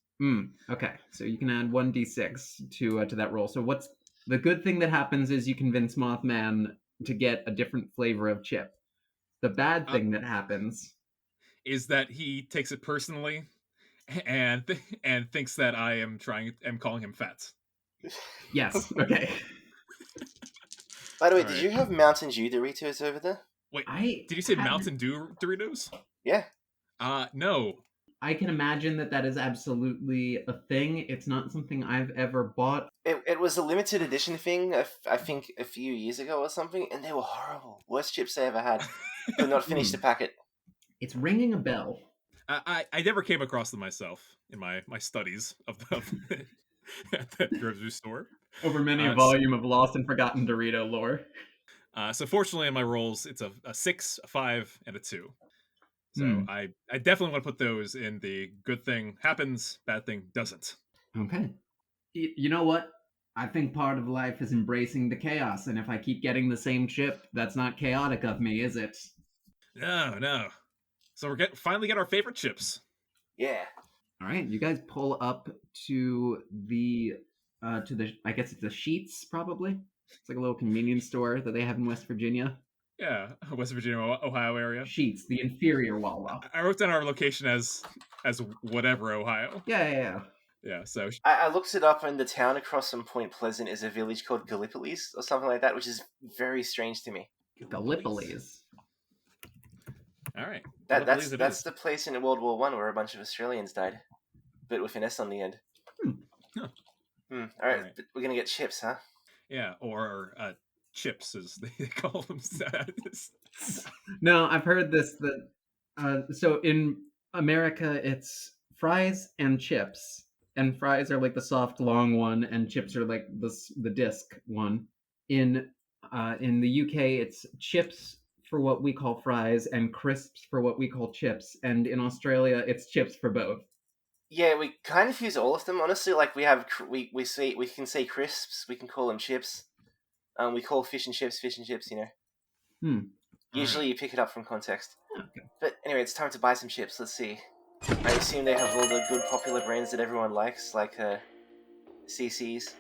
S1: Okay, so you can add 1d6 to that roll. So what's The good thing that happens is you convince Mothman to get a different flavor of chip. The bad thing that happens
S2: is that he takes it personally and and thinks that am calling him fat.
S1: Yes. Okay.
S3: By the way,
S2: All
S3: did
S2: right.
S3: you have Mountain Dew Doritos over there?
S2: Wait, did you say Mountain Dew Doritos?
S3: Yeah.
S2: No.
S1: I can imagine that is absolutely a thing. It's not something I've ever bought.
S3: It was a limited edition thing, I think a few years ago or something, and they were horrible. Worst chips I ever had. Could not finish the packet.
S1: It's ringing a bell.
S2: I never came across them myself in my studies of at that grocery store.
S1: Over many a volume of lost and forgotten Dorito lore.
S2: So fortunately in my rolls, it's a 6, a 5, and a 2. So I definitely want to put those in the good thing happens, bad thing doesn't.
S1: Okay. You know what? I think part of life is embracing the chaos, and if I keep getting the same chip, that's not chaotic of me, is it?
S2: No. So we're finally get our favorite chips.
S3: Yeah.
S1: All right, you guys pull up to the I guess it's the Sheets, probably. It's like a little convenience store that they have in West Virginia.
S2: Yeah, West Virginia, Ohio area.
S1: Sheets, the inferior Wawa.
S2: I wrote down our location as whatever, Ohio.
S1: Yeah.
S2: Yeah, so
S3: I looked it up, and the town across from Point Pleasant is a village called Gallipolis or something like that, which is very strange to me.
S1: Gallipolis.
S2: All right.
S3: That's the place in World War One where a bunch of Australians died, but with an S on the end.
S2: Huh.
S3: All right, we're gonna get chips, huh?
S2: Yeah, or chips as they call them.
S1: No, I've heard this. So in America, it's fries and chips, and fries are like the soft, long one, and chips are like the disc one. In the UK, it's chips for what we call fries and crisps for what we call chips, and in Australia, it's chips for both.
S3: Yeah, we kind of use all of them, honestly. Like we can say crisps, we can call them chips. We call fish and chips, you know. Usually you pick it up from context.
S1: Okay.
S3: But anyway, it's time to buy some chips. Let's see. I assume they have all the good popular brands that everyone likes, like CC's,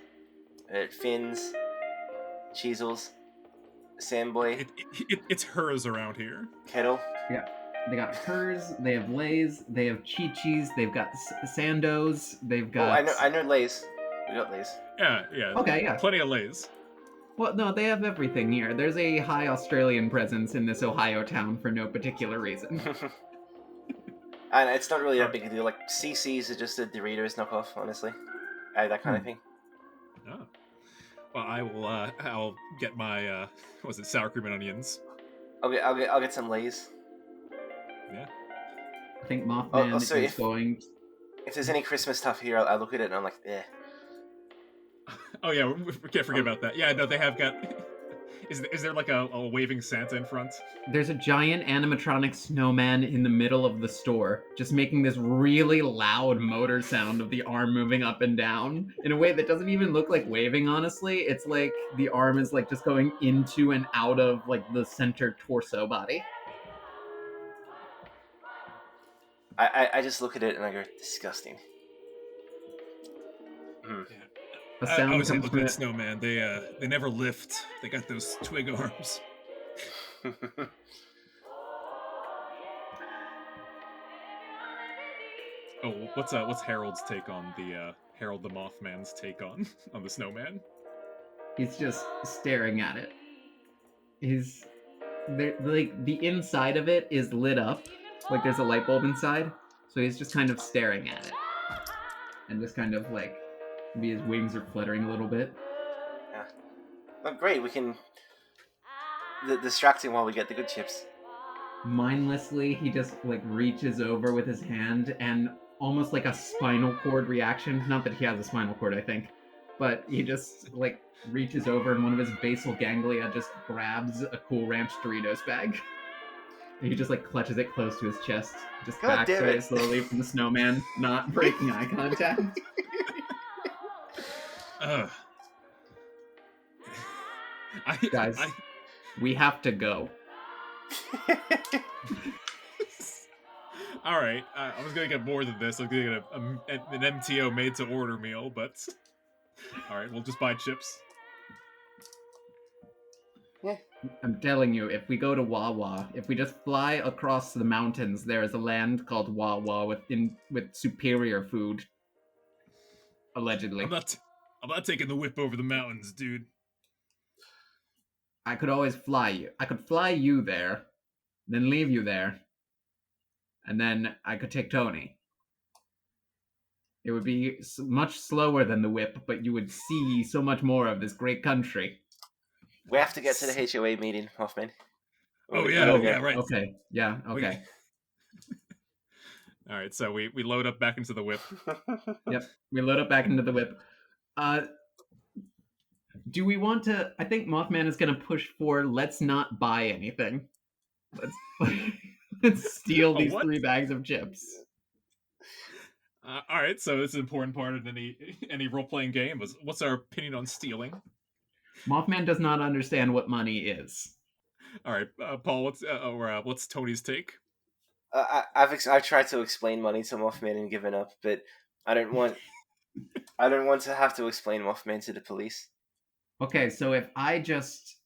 S3: Finn's, Cheezels, Samboy.
S2: It's hers around here.
S3: Kettle.
S1: Yeah. They got hers, they have Lay's, they have Chi-Chi's, they've got Sandoz, they've got...
S3: Oh, I know Lay's. We got Lay's.
S2: Yeah.
S1: Okay, yeah.
S2: Plenty of Lay's.
S1: Well, no, they have everything here. There's a high Australian presence in this Ohio town for no particular reason.
S3: And it's not really that big a deal. Like, CC's are just a Doritos knockoff, honestly. That kind of thing.
S2: Oh. Well, I'll get my, sour cream and onions.
S3: I'll get some Lay's.
S1: Yeah. I think Mothman is going...
S3: If there's any Christmas stuff here, I'll look at it and I'm like, eh.
S2: Oh yeah, we can't forget about that. Yeah, no, they have got... Is there like a waving Santa in front?
S1: There's a giant animatronic snowman in the middle of the store, just making this really loud motor sound of the arm moving up and down in a way that doesn't even look like waving, honestly. It's like the arm is like just going into and out of like the center torso body.
S3: I just look at it and I go, disgusting.
S2: Yeah. I was looking at Snowman. They never lift. They got those twig arms. Oh, what's Harold's take on the Harold the Mothman's take on the Snowman?
S1: He's just staring at it. Like the inside of it is lit up, like there's a light bulb inside. So he's just kind of staring at it, and just kind of like maybe his wings are fluttering a little bit.
S3: Yeah. Well, great. We can distract him while we get the good chips.
S1: Mindlessly, he just like reaches over with his hand and almost like a spinal cord reaction. Not that he has a spinal cord, I think, but he just like reaches over and one of his basal ganglia just grabs a Cool Ranch Doritos bag. And he just like clutches it close to his chest, just backs away slowly from the snowman, not breaking eye contact. Guys, we have to go.
S2: All right, I was gonna get more than this. I was gonna get an MTO made to order meal, but all right, we'll just buy chips.
S3: Yeah.
S1: I'm telling you, if we go to Wawa, if we just fly across the mountains, there is a land called Wawa with superior food, allegedly.
S2: I'm not taking the whip over the mountains, dude.
S1: I could always fly you. I could fly you there, then leave you there, and then I could take Tony. It would be much slower than the whip, but you would see so much more of this great country.
S3: We have to get to the HOA meeting, Mothman.
S2: Oh, yeah, right.
S1: Okay, yeah, okay.
S2: All right, so we load up back into the whip.
S1: Yep, we load up back into the whip. Do we want to? I think Mothman is going to push for let's not buy anything. Let's steal these 3 bags of chips.
S2: All right, so it's an important part of any role playing game. What's our opinion on stealing?
S1: Mothman does not understand what money is.
S2: All right, Paul, what's Tony's take?
S3: I've tried to explain money to Mothman and given up, but I don't want to have to explain Mothman to the police.
S1: Okay, so if I just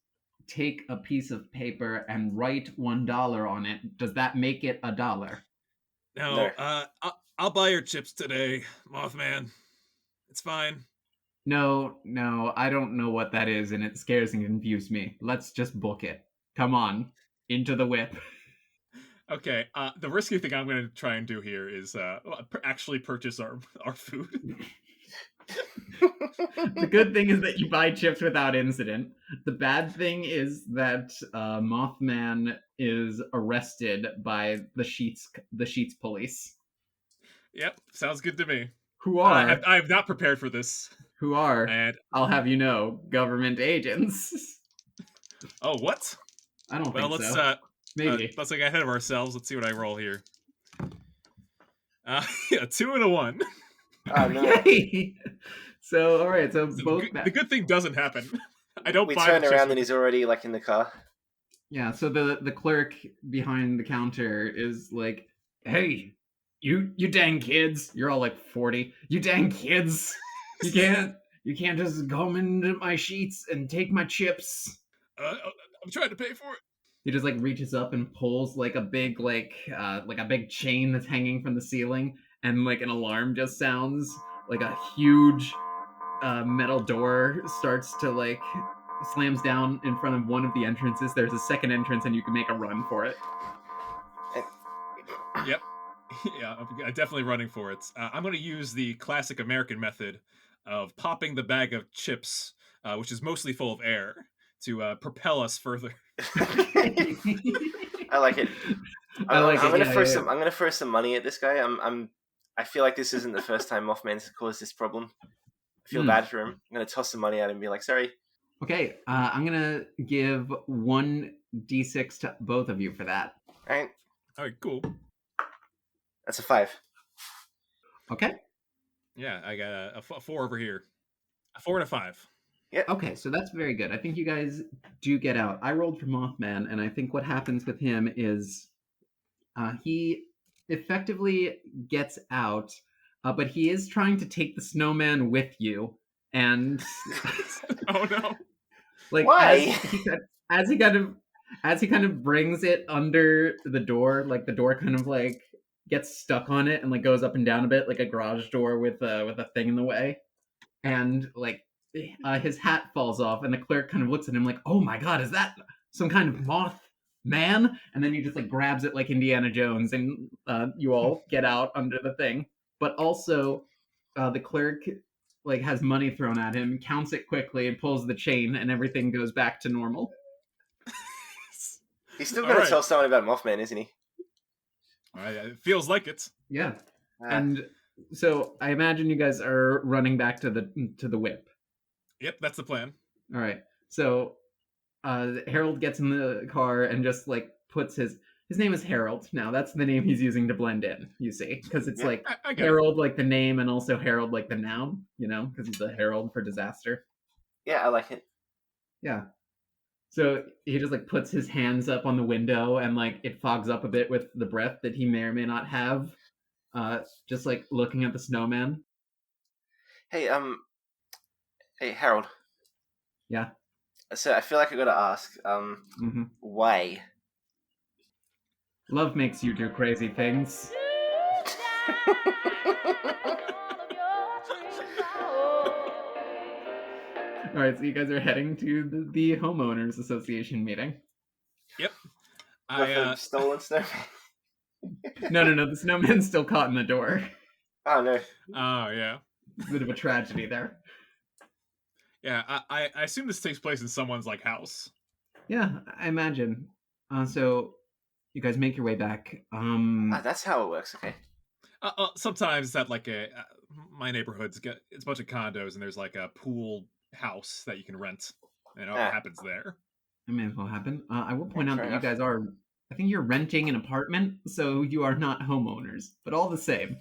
S1: take a piece of paper and write $1 on it, does that make it $1?
S2: No. I'll buy your chips today, Mothman. It's fine.
S1: No, I don't know what that is, and it scares and confuses me. Let's just book it. Come on, into the whip.
S2: Okay, the risky thing I'm going to try and do here is actually purchase our food.
S1: The good thing is that you buy chips without incident. The bad thing is that Mothman is arrested by the Sheets police.
S2: Yep, sounds good to me.
S1: Who are?
S2: I have not prepared for this.
S1: Who are?
S2: And
S1: I'll have you know, government agents.
S2: Oh, what?
S1: I don't think so. Maybe.
S2: Let's get ahead of ourselves. Let's see what I roll here. 2 and a 1.
S3: Oh, no.
S1: Yay! So, all right. So both.
S2: The good thing doesn't happen. I don't.
S3: We turn around and he's already like in the car.
S1: Yeah. So the clerk behind the counter is like, "Hey, you dang kids! You're all like 40. You dang kids! You can't just come into my sheets and take my chips."
S2: I'm trying to pay for it.
S1: He just like reaches up and pulls like a big a big chain that's hanging from the ceiling, and like an alarm just sounds. Like a huge metal door starts to like slams down in front of one of the entrances. There's a second entrance, and you can make a run for it.
S2: Yep. Yeah, I'm definitely running for it. I'm going to use the classic American method of popping the bag of chips, which is mostly full of air, to propel us further.
S3: I like it. I'm gonna throw some money at this guy. I feel like this isn't the first time Mothman's caused this problem. I feel bad for him. I'm gonna toss some money at him and be like, sorry.
S1: Okay, I'm gonna give 1d6 to both of you for that.
S3: All
S2: right, cool.
S3: That's a 5.
S1: Okay.
S2: Yeah, I got a 4 over here. A 4 and a 5.
S3: Yeah.
S1: Okay, so that's very good. I think you guys do get out. I rolled for Mothman, and I think what happens with him is he effectively gets out, but he is trying to take the snowman with you, and
S2: oh no!
S1: Like
S3: why?
S1: As he kind of brings it under the door, like the door kind of like gets stuck on it and like goes up and down a bit, like a garage door with a thing in the way, and like his hat falls off, and the clerk kind of looks at him like, "Oh my god, is that some kind of moth man?" And then he just like grabs it like Indiana Jones, and you all get out under the thing. But also, the clerk like has money thrown at him, counts it quickly, and pulls the chain, and everything goes back to normal.
S3: He's still going to tell someone about Mothman, isn't he?
S2: It feels like it.
S1: Yeah. And so I imagine you guys are running back to the whip.
S2: Yep, that's the plan.
S1: All right. So Harold gets in the car and just like puts his name is Harold. Now that's the name he's using to blend in, you see, because it's like Harold like the name and also Harold like the noun, you know, because he's the herald for disaster.
S3: Yeah, I like it.
S1: Yeah. So he just like puts his hands up on the window and like it fogs up a bit with the breath that he may or may not have. Just like looking at the snowman.
S3: Hey, Harold.
S1: Yeah.
S3: So I feel like I gotta ask, why?
S1: Love makes you do crazy things. All right, so you guys are heading to the homeowners association meeting.
S2: Yep.
S3: With a stolen snowman.
S1: No, the snowman's still caught in the door.
S3: Oh no.
S2: Oh yeah.
S1: Bit of a tragedy there.
S2: Yeah, I assume this takes place in someone's like house.
S1: Yeah, I imagine. So you guys make your way back.
S3: That's how it works. Okay.
S2: Sometimes that like my neighborhood's it's a bunch of condos and there's like a pool house that you can rent, and it happens there.
S1: It may as well happen. I will point out that
S3: enough.
S1: you guys are, I think you're renting an apartment, so you are not homeowners, but all the same.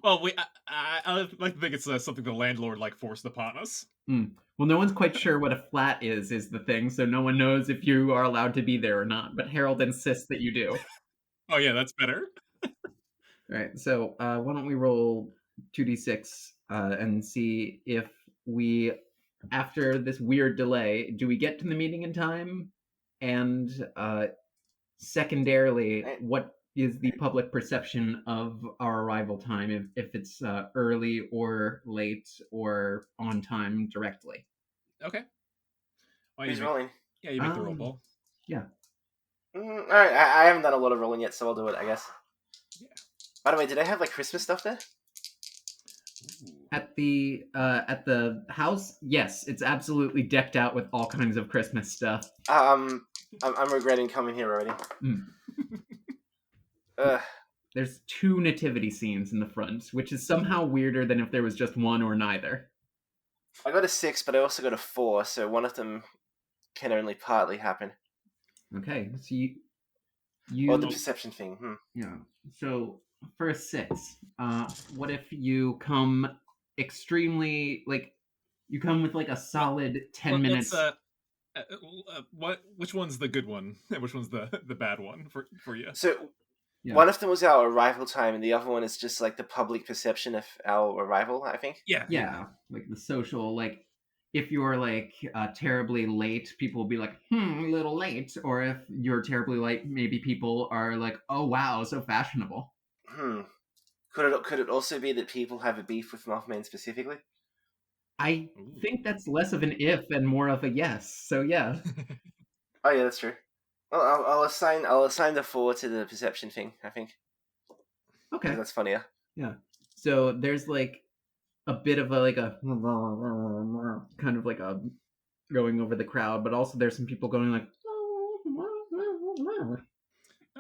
S2: Well, I like to think it's something the landlord like forced upon us.
S1: Well, no one's quite sure what a flat is the thing, so no one knows if you are allowed to be there or not, but Harold insists that you do.
S2: Oh yeah, that's better.
S1: Alright, so why don't we roll 2d6 and see if we, after this weird delay, do we get to the meeting in time? And secondarily, what is the public perception of our arrival time, if it's early or late or on time directly?
S2: Okay. Well,
S3: Who's rolling?
S2: Yeah, you make the roll, Paul.
S1: Yeah.
S3: All right, I haven't done a lot of rolling yet, so I'll do it, I guess.
S2: Yeah.
S3: By the way, did I have like Christmas stuff there?
S1: At the house, yes, it's absolutely decked out with all kinds of Christmas stuff.
S3: I'm regretting coming here already.
S1: There's 2 nativity scenes in the front, which is somehow weirder than if there was just one or neither.
S3: I got a 6, but I also got a 4, so one of them can only partly happen.
S1: Okay, so you
S3: or the perception thing.
S1: Yeah. So for a 6, what if you come extremely you come with like a solid 10 minutes?
S2: Which one's the good one? Which one's the bad one for you?
S3: So one of them was our arrival time, and the other one is just like the public perception of our arrival, I think.
S1: Yeah, like the social, like if you're like terribly late, people will be like, a little late. Or if you're terribly late, maybe people are like, oh wow, so fashionable.
S3: Could it also be that people have a beef with Mothman specifically?
S1: I think that's less of an if and more of a yes. So yeah.
S3: Oh yeah, that's true. Well, I'll assign the 4 to the perception thing, I think.
S1: Okay.
S3: That's funnier.
S1: Yeah. So there's like a bit of a kind of like a going over the crowd, but also there's some people going like.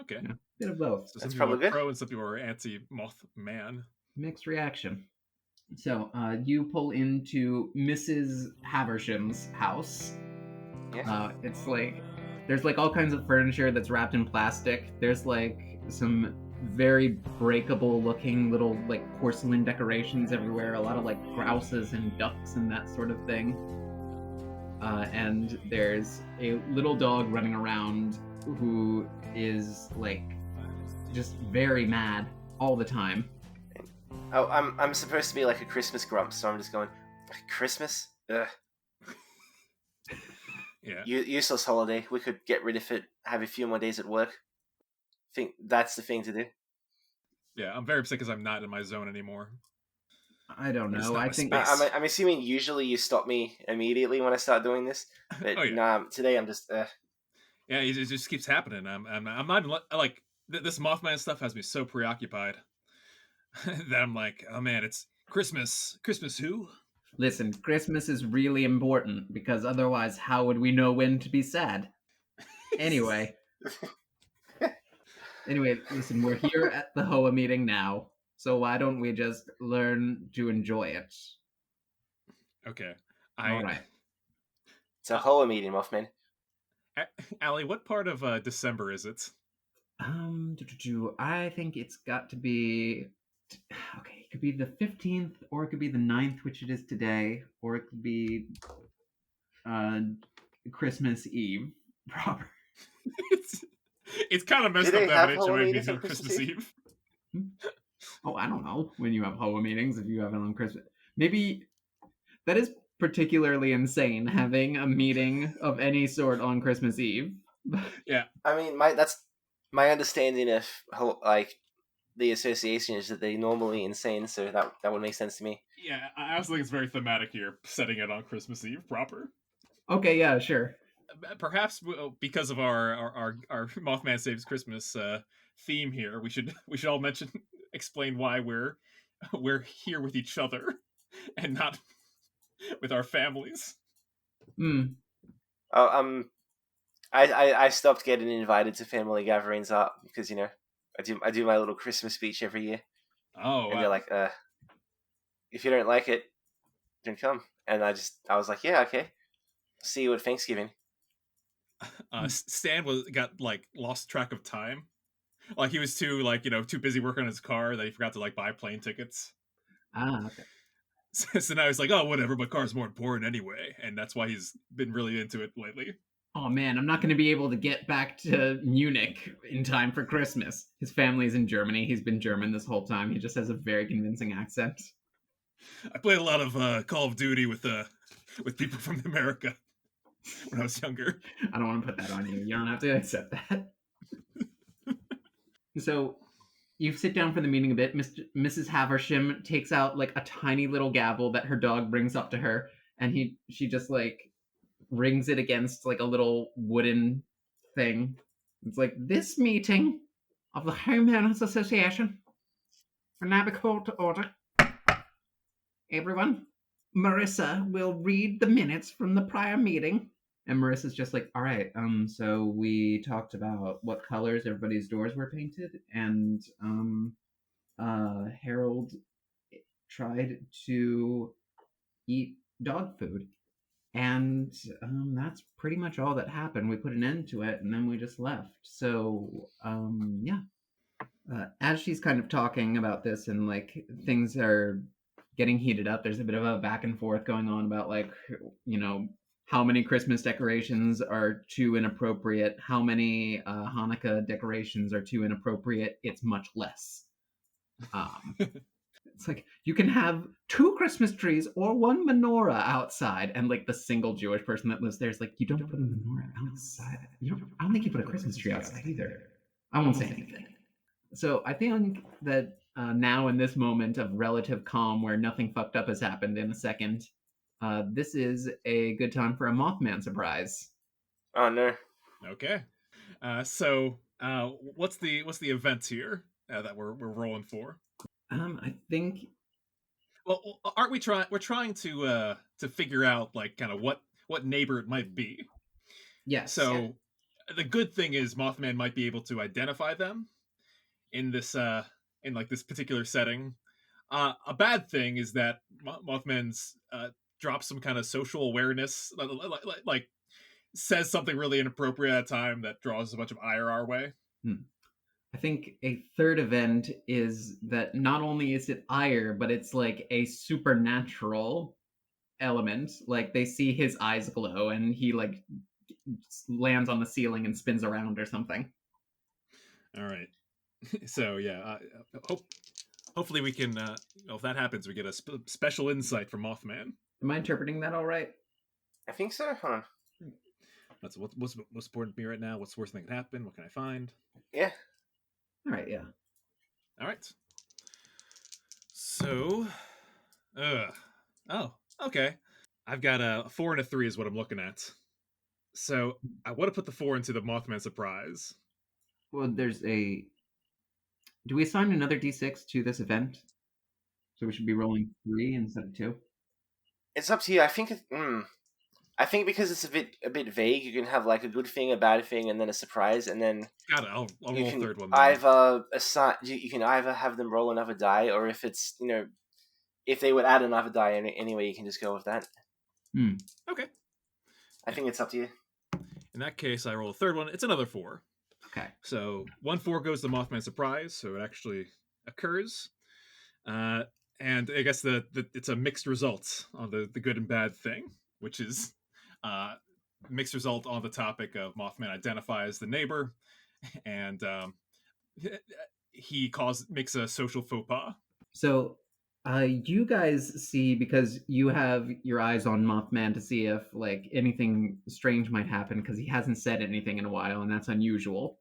S2: Okay.
S1: Yeah, bit of both.
S2: So some people are pro and some people are anti-Mothman.
S1: Mixed reaction. So you pull into Mrs. Haversham's house.
S3: Yeah.
S1: It's like there's like all kinds of furniture that's wrapped in plastic. There's like some very breakable looking little like porcelain decorations everywhere. A lot of like grouses and ducks and that sort of thing. And there's a little dog running around who is like just very mad all the time.
S3: Oh, I'm supposed to be like a Christmas grump, so I'm just going, Christmas? Ugh.
S2: Yeah.
S3: Useless holiday. We could get rid of it, have a few more days at work. Think that's the thing to do.
S2: Yeah, I'm very upset because I'm not in my zone anymore.
S1: I don't know. I think
S3: I'm assuming usually you stop me immediately when I start doing this, but today I'm just.
S2: Yeah, it just keeps happening. I'm not like this Mothman stuff has me so preoccupied that I'm like, oh man, it's Christmas. Christmas who?
S1: Listen, Christmas is really important because otherwise, how would we know when to be sad? Anyway, listen, we're here at the HOA meeting now, so why don't we just learn to enjoy it?
S2: Okay.
S1: All right.
S3: It's a HOA meeting, Mothman.
S2: Allie, what part of December is it?
S1: I think it's got to be... Okay, it could be the 15th, or it could be the 9th, which it is today, or it could be Christmas Eve proper.
S2: It's kind of messed up that HOA meetings on Christmas Eve.
S1: Oh, I don't know when you have HOA meetings, if you have it on Christmas. Maybe that is particularly insane having a meeting of any sort on Christmas Eve.
S2: Yeah.
S3: I mean, that's my understanding of how, like, the association is that they're normally insane, so that would make sense to me.
S2: Yeah, I also think it's very thematic here, setting it on Christmas Eve proper.
S1: Okay, yeah, sure.
S2: Perhaps because of our Mothman Saves Christmas theme here, we should all explain why we're here with each other and not with our families.
S3: Oh, I stopped getting invited to family gatherings because I do my little Christmas speech every year.
S2: Oh,
S3: and they're like, if you don't like it, don't come. And I was like, yeah, okay, see you at Thanksgiving.
S2: Stan got like lost track of time. Like he was too busy working on his car that he forgot to buy plane tickets.
S1: Okay.
S2: So now he's like, oh, whatever, my car's more important anyway, and that's why he's been really into it lately.
S1: Oh man, I'm not going to be able to get back to Munich in time for Christmas. His family's in Germany. He's been German this whole time. He just has a very convincing accent.
S2: I played a lot of Call of Duty with people from America when I was younger.
S1: I don't want to put that on you. You don't have to accept that. So you sit down for the meeting a bit. Mrs. Haversham takes out a tiny little gavel that her dog brings up to her, and she just rings it against a little wooden thing. It's this meeting of the Homeowners Association will now be called to order. Everyone, Marissa will read the minutes from the prior meeting. And Marissa's just all right, so we talked about what colors everybody's doors were painted, and Harold tried to eat dog food. And that's pretty much all that happened. We put an end to it, and then we just left. So, yeah. As she's kind of talking about this, and things are getting heated up, there's a bit of a back and forth going on about how many Christmas decorations are too inappropriate, how many Hanukkah decorations are too inappropriate. It's much less. It's you can have 2 Christmas trees or 1 menorah outside, and the single Jewish person that lives there is you don't put a menorah outside. I don't think you put a Christmas tree outside either. I won't say anything. So I think that now in this moment of relative calm where nothing fucked up has happened in a second, this is a good time for a Mothman surprise.
S3: Oh no.
S2: Okay. So what's the event here that we're rolling for?
S1: I think.
S2: Well, aren't we trying? We're trying to figure out kind of what neighbor it might be.
S1: Yes.
S2: So the good thing is Mothman might be able to identify them in this in this particular setting. A bad thing is that Mothman's drops some kind of social awareness, says something really inappropriate at a time that draws a bunch of ire our way.
S1: I think a third event is that not only is it ire, but it's a supernatural element. They see his eyes glow and he lands on the ceiling and spins around or something.
S2: All right. So yeah, hopefully we can. If that happens, we get a special insight from Mothman.
S1: Am I interpreting that all right?
S3: I think so. Huh?
S2: That's what's important to me right now. What's the worst thing that can happen? What can I find?
S3: Yeah.
S1: All right. Yeah.
S2: All right. So, oh, okay. I've got a 4 and a 3 is what I'm looking at. So I want to put the 4 into the Mothman surprise.
S1: Well, there's a. Do we assign another d6 to this event? So we should be rolling 3 instead of 2.
S3: It's up to you. I think. I think because it's a bit vague, you can have a good thing, a bad thing, and then a surprise, and then.
S2: Got it. I'll roll a third one.
S3: Either you can either have them roll another die, or if it's if they would add another die anyway, you can just go with that.
S2: Okay.
S3: I think it's up to you.
S2: In that case, I roll a third one. It's another 4.
S1: Okay.
S2: So 1 4 goes to Mothman surprise, so it actually occurs. And I guess it's a mixed result on the good and bad thing, which is mixed result on the topic of Mothman identifies the neighbor, and he makes a social faux pas.
S1: So You guys see, because you have your eyes on Mothman to see if like anything strange might happen, because he hasn't said anything in a while, and that's unusual.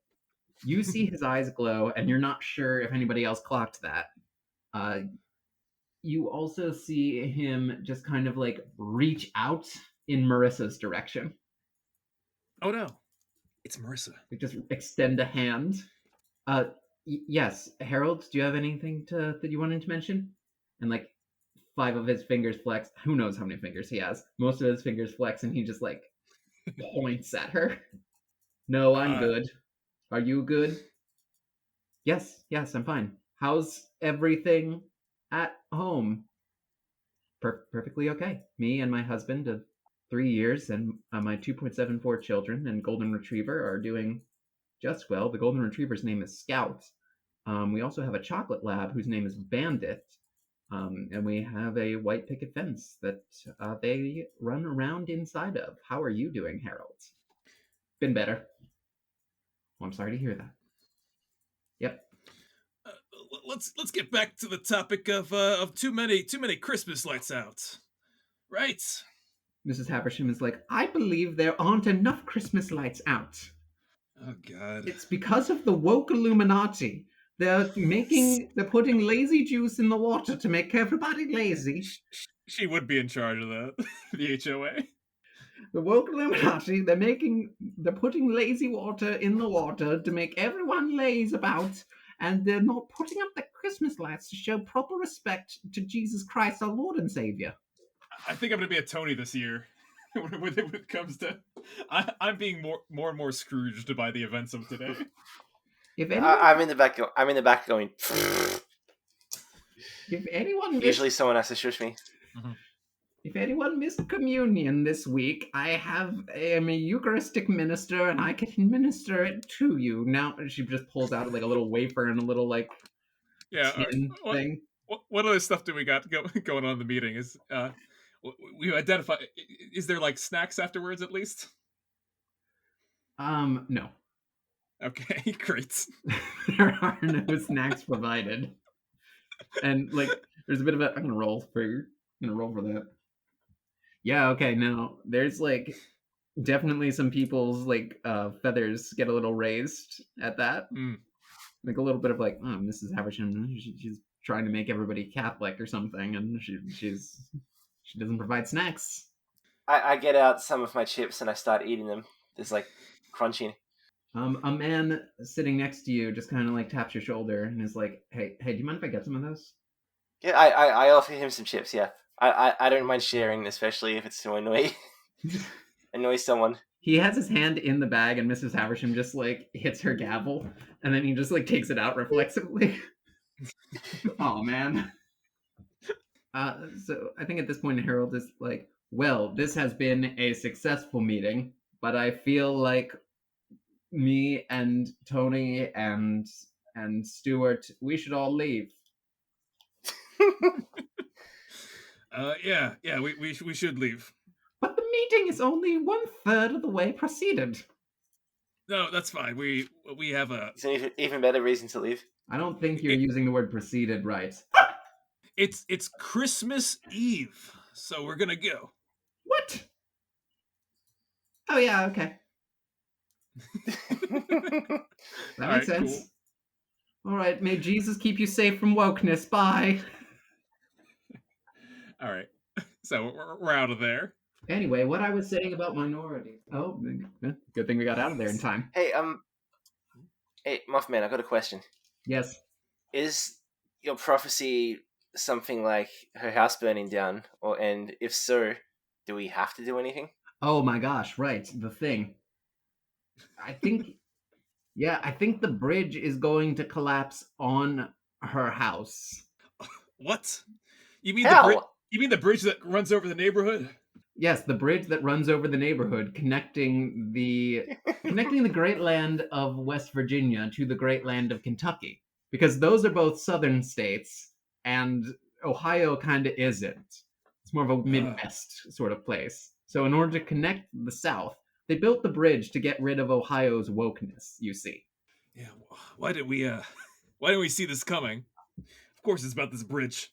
S1: You see his eyes glow, and you're not sure if anybody else clocked that. Uh, you also see him just kind of like reach out in Marissa's direction.
S2: Oh no, it's Marissa.
S1: Like just extend a hand. Yes, Harold, do you have anything that you wanted to mention? And like 5 of his fingers flex. Who knows how many fingers he has? Most of his fingers flex, and he just like points at her. No, I'm good. Are you good? Yes, I'm fine. How's everything at home? Perfectly okay. Me and my husband of 3 years and my 2.74 children and golden retriever are doing just well. The golden retriever's name is Scout. We also have a chocolate lab whose name is Bandit. And we have a white picket fence that they run around inside of. How are you doing, Harold? Been better. Well, I'm sorry to hear that. Yep.
S2: Let's get back to the topic of too many Christmas lights out, right?
S1: Mrs. Haversham is like, I believe there aren't enough Christmas lights out.
S2: Oh God!
S1: It's because of the woke Illuminati. They're putting lazy juice in the water to make everybody lazy.
S2: She would be in charge of that. The HOA.
S1: The woke Illuminati, they're putting lazy water in the water to make everyone laze about, and they're not putting up the Christmas lights to show proper respect to Jesus Christ, our Lord and Savior.
S2: I think I'm going to be a Tony this year. when it comes to, I'm being more and more Scrooged by the events of today.
S1: If anyone,
S3: I'm in the back. I'm in the back going.
S1: If anyone
S3: Usually someone has to shush me.
S2: Mm-hmm.
S1: If anyone missed communion this week, I am a Eucharistic minister, and I can minister it to you. Now she just pulls out like a little wafer and a little like tin thing.
S2: What other stuff do we got going on in the meeting? Is we identify? Is there like snacks afterwards at least?
S1: No.
S2: Okay, great.
S1: There are no snacks provided, and like there's a bit of a. I'm gonna roll for that. Yeah, okay, now there's like definitely some people's like feathers get a little raised at that. Like a little bit of like, oh, Mrs. Haversham, she's trying to make everybody Catholic or something, and she doesn't provide snacks.
S3: I get out some of my chips and I start eating them. There's like crunching.
S1: A man sitting next to you just kind of like taps your shoulder and is like, hey, do you mind if I get some of those?
S3: Yeah, I offer him some chips, yeah. I don't mind sharing, especially if it's to annoy someone.
S1: He has his hand in the bag, and Mrs. Haversham just like hits her gavel, and then he just like takes it out reflexively. Oh man. So I think at this point Harold is like, well, this has been a successful meeting, but I feel like me and Tony and Stuart, we should all leave.
S2: Yeah, we should leave.
S1: But the meeting is only 1/3 of the way proceeded.
S2: No, that's fine. We have a.
S3: It's an even better reason to leave.
S1: I don't think you're using the word proceeded right.
S2: It's Christmas Eve, so we're gonna go.
S1: What? Oh yeah, okay. That makes sense. Cool. All right, may Jesus keep you safe from wokeness. Bye.
S2: All right, so we're out of there.
S1: Anyway, what I was saying about minorities. Oh, good thing we got out of there in time.
S3: Hey, Mothman, I got a question.
S1: Yes.
S3: Is your prophecy something like her house burning down, and if so, do we have to do anything?
S1: Oh my gosh, right, the thing. I think the bridge is going to collapse on her house.
S2: What? You mean the bridge that runs over the neighborhood?
S1: Yes, the bridge that runs over the neighborhood, connecting the great land of West Virginia to the great land of Kentucky. Because those are both southern states, and Ohio kind of isn't. It's more of a Midwest sort of place. So in order to connect the South, they built the bridge to get rid of Ohio's wokeness, you see.
S2: Yeah, why didn't we see this coming? Of course it's about this bridge.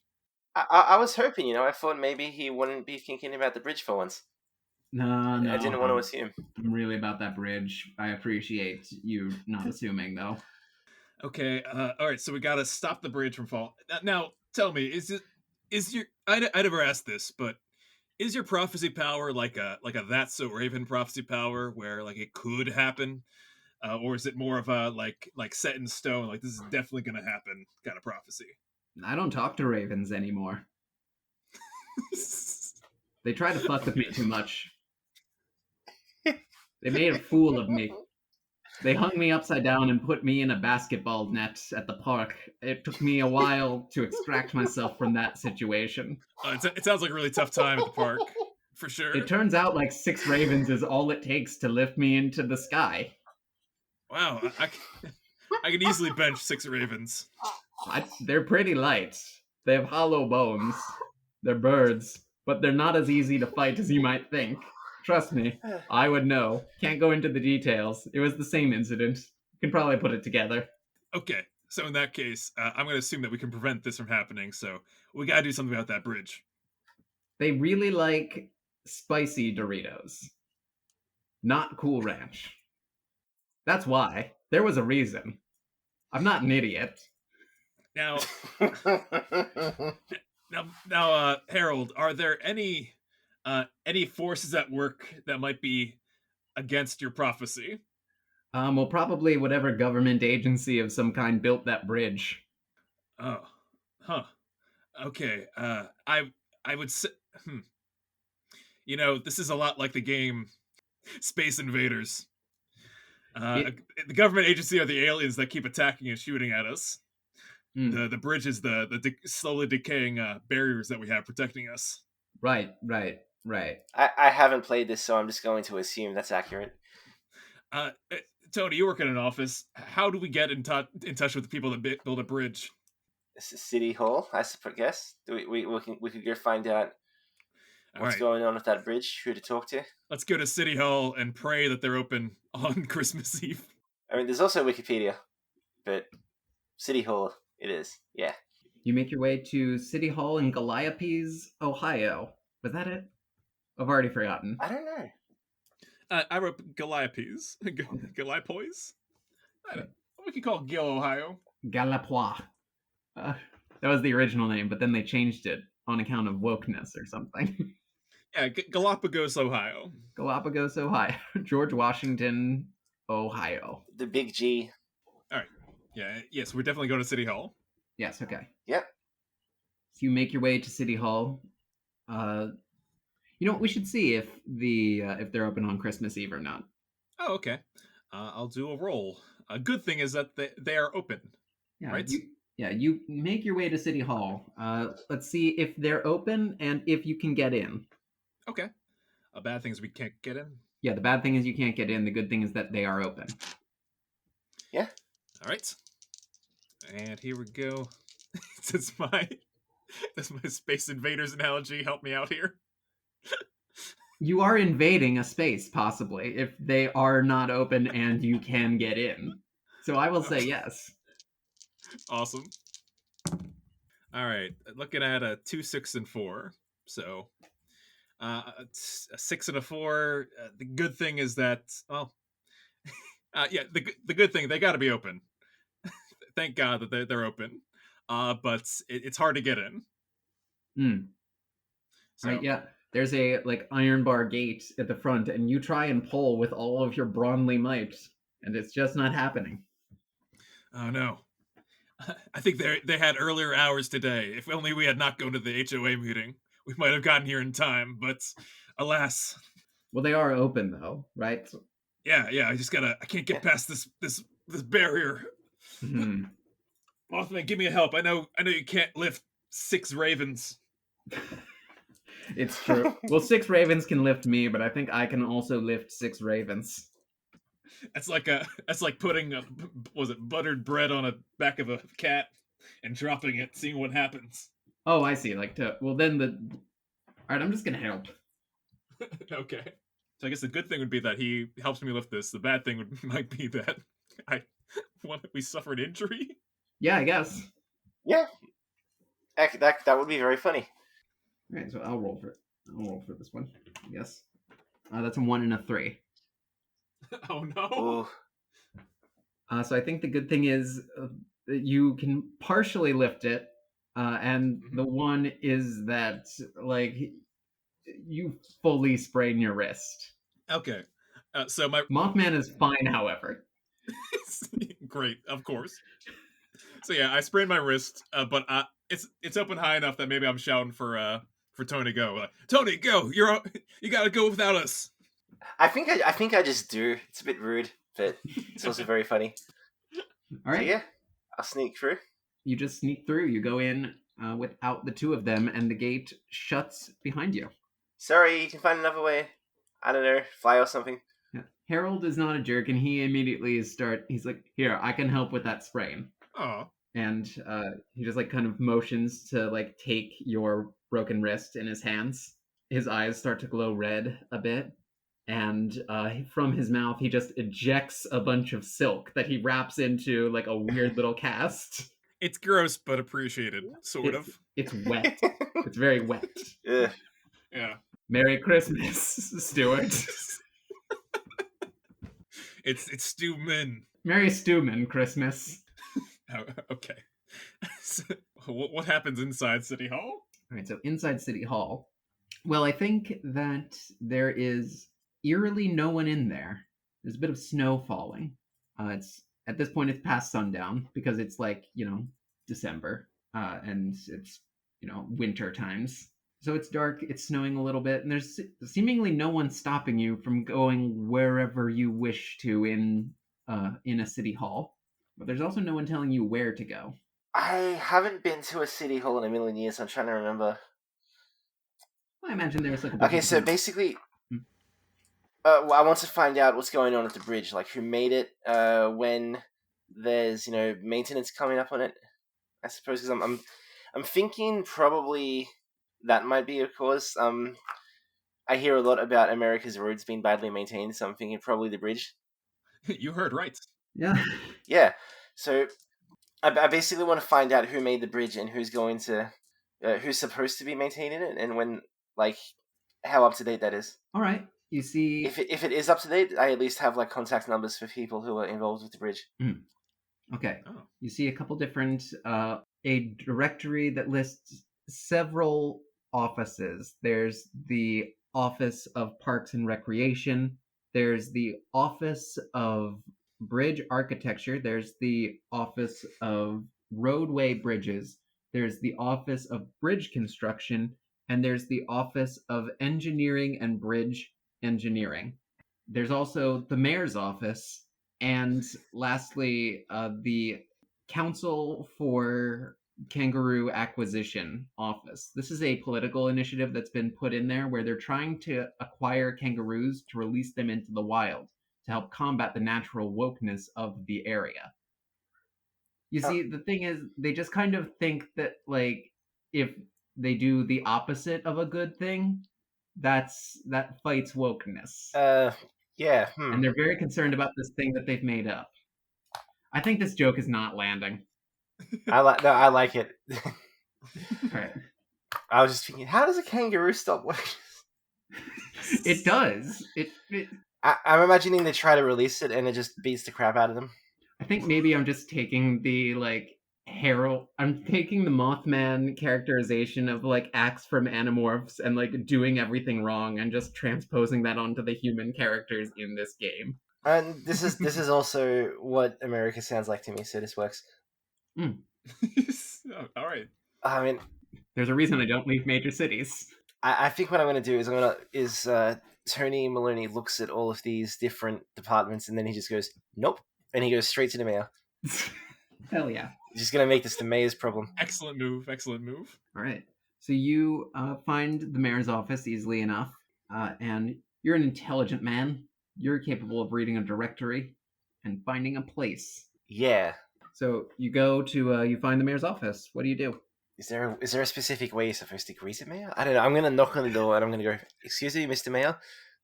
S3: I was hoping, I thought maybe he wouldn't be thinking about the bridge for once.
S1: No,
S3: I didn't want to assume.
S1: I'm really about that bridge. I appreciate you not assuming, though.
S2: Okay, all right, so we gotta stop the bridge from fall. Now, tell me, is your I never asked this, but is your prophecy power like a That's So Raven prophecy power where like it could happen, or is it more of a like set in stone, like this is definitely gonna happen kind of prophecy?
S1: I don't talk to ravens anymore. They try to fuck with me too much. They made a fool of me. They hung me upside down and put me in a basketball net at the park. It took me a while to extract myself from that situation.
S2: It sounds like a really tough time at the park, for sure.
S1: It turns out like 6 ravens is all it takes to lift me into the sky.
S2: Wow, I can easily bench 6 ravens.
S1: They're pretty light. They have hollow bones. They're birds, but they're not as easy to fight as you might think. Trust me, I would know. Can't go into the details. It was the same incident. You can probably put it together.
S2: Okay, so in that case, I'm going to assume that we can prevent this from happening, so we got to do something about that bridge.
S1: They really like spicy Doritos, not Cool Ranch. That's why. There was a reason. I'm not an idiot.
S2: Now, Harold, are there any forces at work that might be against your prophecy?
S1: Well, probably whatever government agency of some kind built that bridge.
S2: Oh, huh. Okay. I would say, this is a lot like the game Space Invaders. The government agency are the aliens that keep attacking and shooting at us. The bridge is the slowly decaying barriers that we have protecting us.
S1: Right.
S3: I haven't played this, so I'm just going to assume that's accurate.
S2: Tony, you work in an office. How do we get in touch with the people that build a bridge?
S3: City Hall, I guess. We could go find out what's going on with that bridge, who to talk to.
S2: Let's go to City Hall and pray that they're open on Christmas Eve.
S3: I mean, there's also Wikipedia, but City Hall it is, yeah.
S1: You make your way to City Hall in Gallipoli, Ohio. Was that it? I've already forgotten.
S3: I don't know.
S2: I wrote Gallipoli. Gallipois? We could call it Gill, Ohio.
S1: Gallipois. That was the original name, but then they changed it on account of wokeness or something.
S2: Yeah, Galapagos, Ohio.
S1: Galapagos, Ohio. George Washington, Ohio.
S3: The big G.
S2: All right. Yeah. Yes, we're definitely going to City Hall.
S1: Yes. Okay.
S3: Yep.
S1: So you make your way to City Hall. You know what? We should see if they're open on Christmas Eve or not.
S2: Oh, okay. I'll do a roll. A good thing is that they are open.
S1: Yeah.
S2: Right.
S1: You make your way to City Hall. Let's see if they're open and if you can get in.
S2: Okay. A bad thing is we can't get in.
S1: Yeah, the bad thing is you can't get in. The good thing is that they are open.
S3: Yeah.
S2: All right. And here we go. Does my Space Invaders analogy help me out here?
S1: You are invading a space, possibly, if they are not open and you can get in. So I will say yes.
S2: Awesome. All right. Looking at a 2, 6, and 4. So a 6 and a 4. The good thing is that, well, the good thing, they got to be open. Thank God that they're open. But it's hard to get in.
S1: So. Right, yeah. There's a iron bar gate at the front, and you try and pull with all of your Brawnly might, and it's just not happening.
S2: Oh no. I think they had earlier hours today. If only we had not gone to the HOA meeting, we might have gotten here in time, but alas.
S1: Well, they are open though, right?
S2: Yeah, I can't get past this barrier.
S1: Mm-hmm.
S2: Mothman, give me a help. I know you can't lift 6 ravens.
S1: It's true. Well, 6 ravens can lift me, but I think I can also lift 6 ravens.
S2: That's like putting buttered bread on a back of a cat and dropping it, seeing what happens.
S1: Oh, I see. All right, I'm just gonna help.
S2: Okay. So I guess the good thing would be that he helps me lift this. The bad thing might be that we suffered injury.
S1: Yeah, I guess.
S3: Yeah. That would be very funny.
S1: All right, so I'll roll for this one. Yes, that's a 1 and a 3.
S2: Oh no!
S3: Ooh.
S1: So I think the good thing is that you can partially lift it, and the one is that like you fully sprain your wrist.
S2: Okay, so my
S1: Mothman is fine, however.
S2: great, of course. So yeah, I sprained my wrist, but it's open high enough that maybe I'm shouting for Tony to go. Like, Tony, go! You gotta go without us.
S3: I think I just do. It's a bit rude, but it's also very funny.
S1: All right.
S3: So yeah, I'll sneak through.
S1: You just sneak through. You go in without the two of them, and the gate shuts behind you.
S3: Sorry, you can find another way. I don't know, fly or something.
S1: Yeah. Harold is not a jerk, and he immediately he's like, here, I can help with that sprain.
S2: Oh.
S1: And he just like kind of motions to like take your broken wrist in his hands. His eyes start to glow red a bit, and from his mouth he just ejects a bunch of silk that he wraps into like a weird little cast.
S2: It's gross, but appreciated, sort of.
S1: It's wet. It's very wet.
S3: Yeah.
S2: Yeah.
S1: Merry Christmas, Stuart.
S2: It's Stewman.
S1: Merry Stewman Christmas.
S2: Oh, okay. So, what happens inside City Hall?
S1: All right, so inside City Hall. Well, I think that there is eerily no one in there. There's a bit of snow falling. It's at this point it's past sundown because it's like December, and it's winter times. So it's dark. It's snowing a little bit, and there's seemingly no one stopping you from going wherever you wish to in a city hall. But there's also no one telling you where to go.
S3: I haven't been to a city hall in a million years. I'm trying to remember.
S1: I imagine there's like
S3: okay, so basically, I want to find out what's going on at the bridge, like who made it, when there's maintenance coming up on it. I suppose because I'm thinking probably that might be a cause. I hear a lot about America's roads being badly maintained, so I'm thinking probably the bridge.
S2: You heard right.
S1: Yeah.
S3: Yeah. So I basically want to find out who made the bridge and who's going to, who's supposed to be maintaining it, and when, like, how up to date that is.
S1: All right. You see,
S3: if it is up to date, I at least have like contact numbers for people who are involved with the bridge.
S1: Okay.
S2: Oh.
S1: You see a couple different a directory that lists several offices. There's the Office of Parks and Recreation. There's the Office of Bridge Architecture. There's the Office of Roadway Bridges. There's the Office of Bridge Construction, and there's the Office of Engineering and Bridge Engineering. There's also the mayor's office, and lastly, the Council for Kangaroo Acquisition office. This is a political initiative that's been put in there where they're trying to acquire kangaroos to release them into the wild to help combat the natural wokeness of the area. You see, the thing is, they just kind of think that, like, if they do the opposite of a good thing, that fights wokeness.
S3: Yeah.
S1: And they're very concerned about this thing that they've made up. I think this joke is not landing.
S3: I like it.
S1: All right.
S3: I was just thinking, how does a kangaroo stop working?
S1: It does.
S3: I'm imagining they try to release it and it just beats the crap out of them.
S1: I think maybe I'm just taking the Harold. I'm taking the Mothman characterization of acts from Animorphs and doing everything wrong and just transposing that onto the human characters in this game.
S3: And this is also what America sounds like to me, so this works.
S2: All right.
S3: I mean,
S1: there's a reason I don't leave major cities.
S3: I think what I'm going to do is Tony Maloney looks at all of these different departments and then he just goes, nope, and he goes straight to the mayor.
S1: Hell yeah.
S3: He's just going to make this the mayor's problem.
S2: Excellent move.
S1: All right. So you find the mayor's office easily enough, and you're an intelligent man. You're capable of reading a directory and finding a place.
S3: Yeah.
S1: So you go to, you find the mayor's office. What do you do?
S3: Is there a specific way you're supposed to greet a mayor? I don't know. I'm going to knock on the door and I'm going to go, excuse me, Mr. Mayor?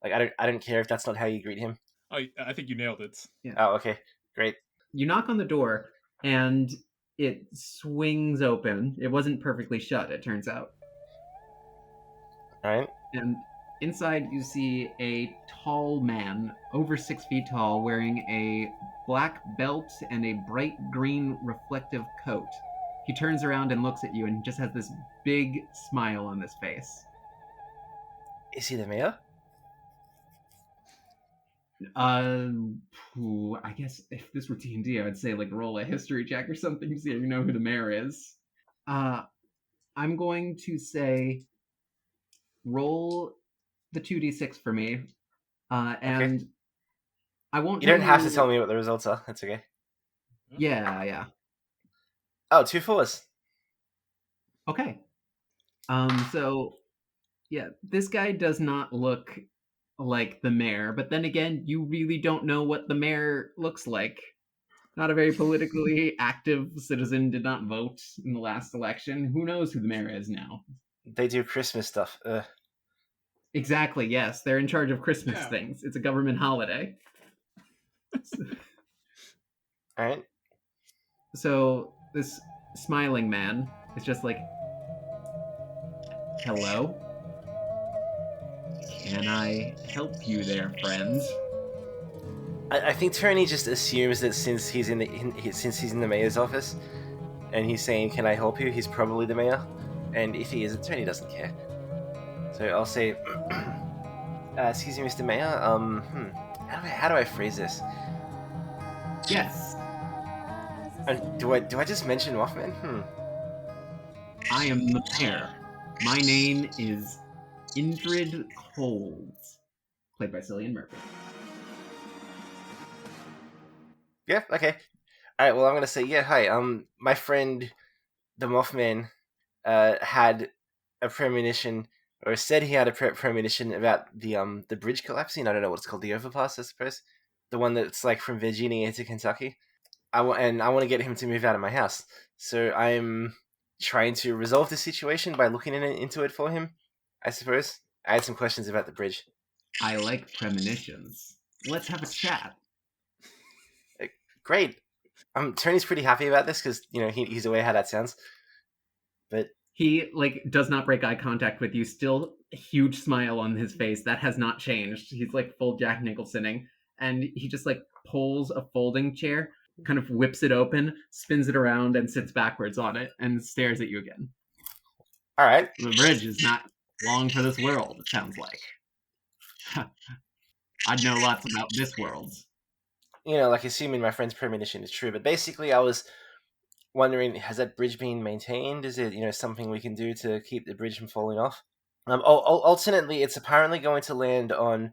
S3: I don't care if that's not how you greet him.
S2: I think you nailed it.
S1: Yeah.
S3: Oh, okay. Great.
S1: You knock on the door, and it swings open. It wasn't perfectly shut, it turns out.
S3: All right.
S1: And inside you see a tall man, over 6 feet tall, wearing a black belt and a bright green reflective coat. He turns around and looks at you and just has this big smile on his face.
S3: Is he the mayor?
S1: I guess if this were D&D, I would say like roll a history check or something so you know who the mayor is. I'm going to say roll the 2d6 for me, and
S3: Okay.
S1: I won't.
S3: You don't have to tell me what the results are. That's okay.
S1: Yeah.
S3: Oh, 2 4s.
S1: Okay. So yeah, this guy does not look like the mayor, but then again, you really don't know what the mayor looks like. Not a very politically active citizen, did not vote in the last election. Who knows who the mayor is now?
S3: They do Christmas stuff.
S1: Exactly, yes. They're in charge of Christmas
S2: Yeah.
S1: things. It's a government holiday.
S3: All right.
S1: So this smiling man is just like, hello? Can I help you there, friend?
S3: I think Tony just assumes that since he's in the mayor's office, and he's saying, "Can I help you?" He's probably the mayor, and if he isn't, Tony doesn't care. So I'll say, "Excuse me, Mr. Mayor. How do I phrase this?
S1: Yes,
S3: Do I just mention Mothman?
S1: I am the mayor. My name is Indrid Coles, played by Cillian Murphy.
S3: Yeah. Okay. All right. Well, I'm gonna say, yeah. Hi. My friend, the Mothman, had a premonition, or said he had a premonition about the bridge collapsing. I don't know what it's called, the overpass, I suppose, the one that's like from Virginia to Kentucky. I want to get him to move out of my house. So I'm trying to resolve the situation by looking into it for him, I suppose. I had some questions about the bridge.
S1: I like premonitions. Let's have a chat.
S3: Great. Tony's pretty happy about this because he's aware how that sounds. But
S1: he like does not break eye contact with you. Still a huge smile on his face. That has not changed. He's like full Jack Nicholsoning, and he just like pulls a folding chair, kind of whips it open, spins it around, and sits backwards on it and stares at you again.
S3: All right.
S1: The bridge is not long for this world, it sounds like. I'd know lots about this world.
S3: Like assuming my friend's premonition is true, but basically I was wondering, has that bridge been maintained? Is it, something we can do to keep the bridge from falling off? Alternately, it's apparently going to land on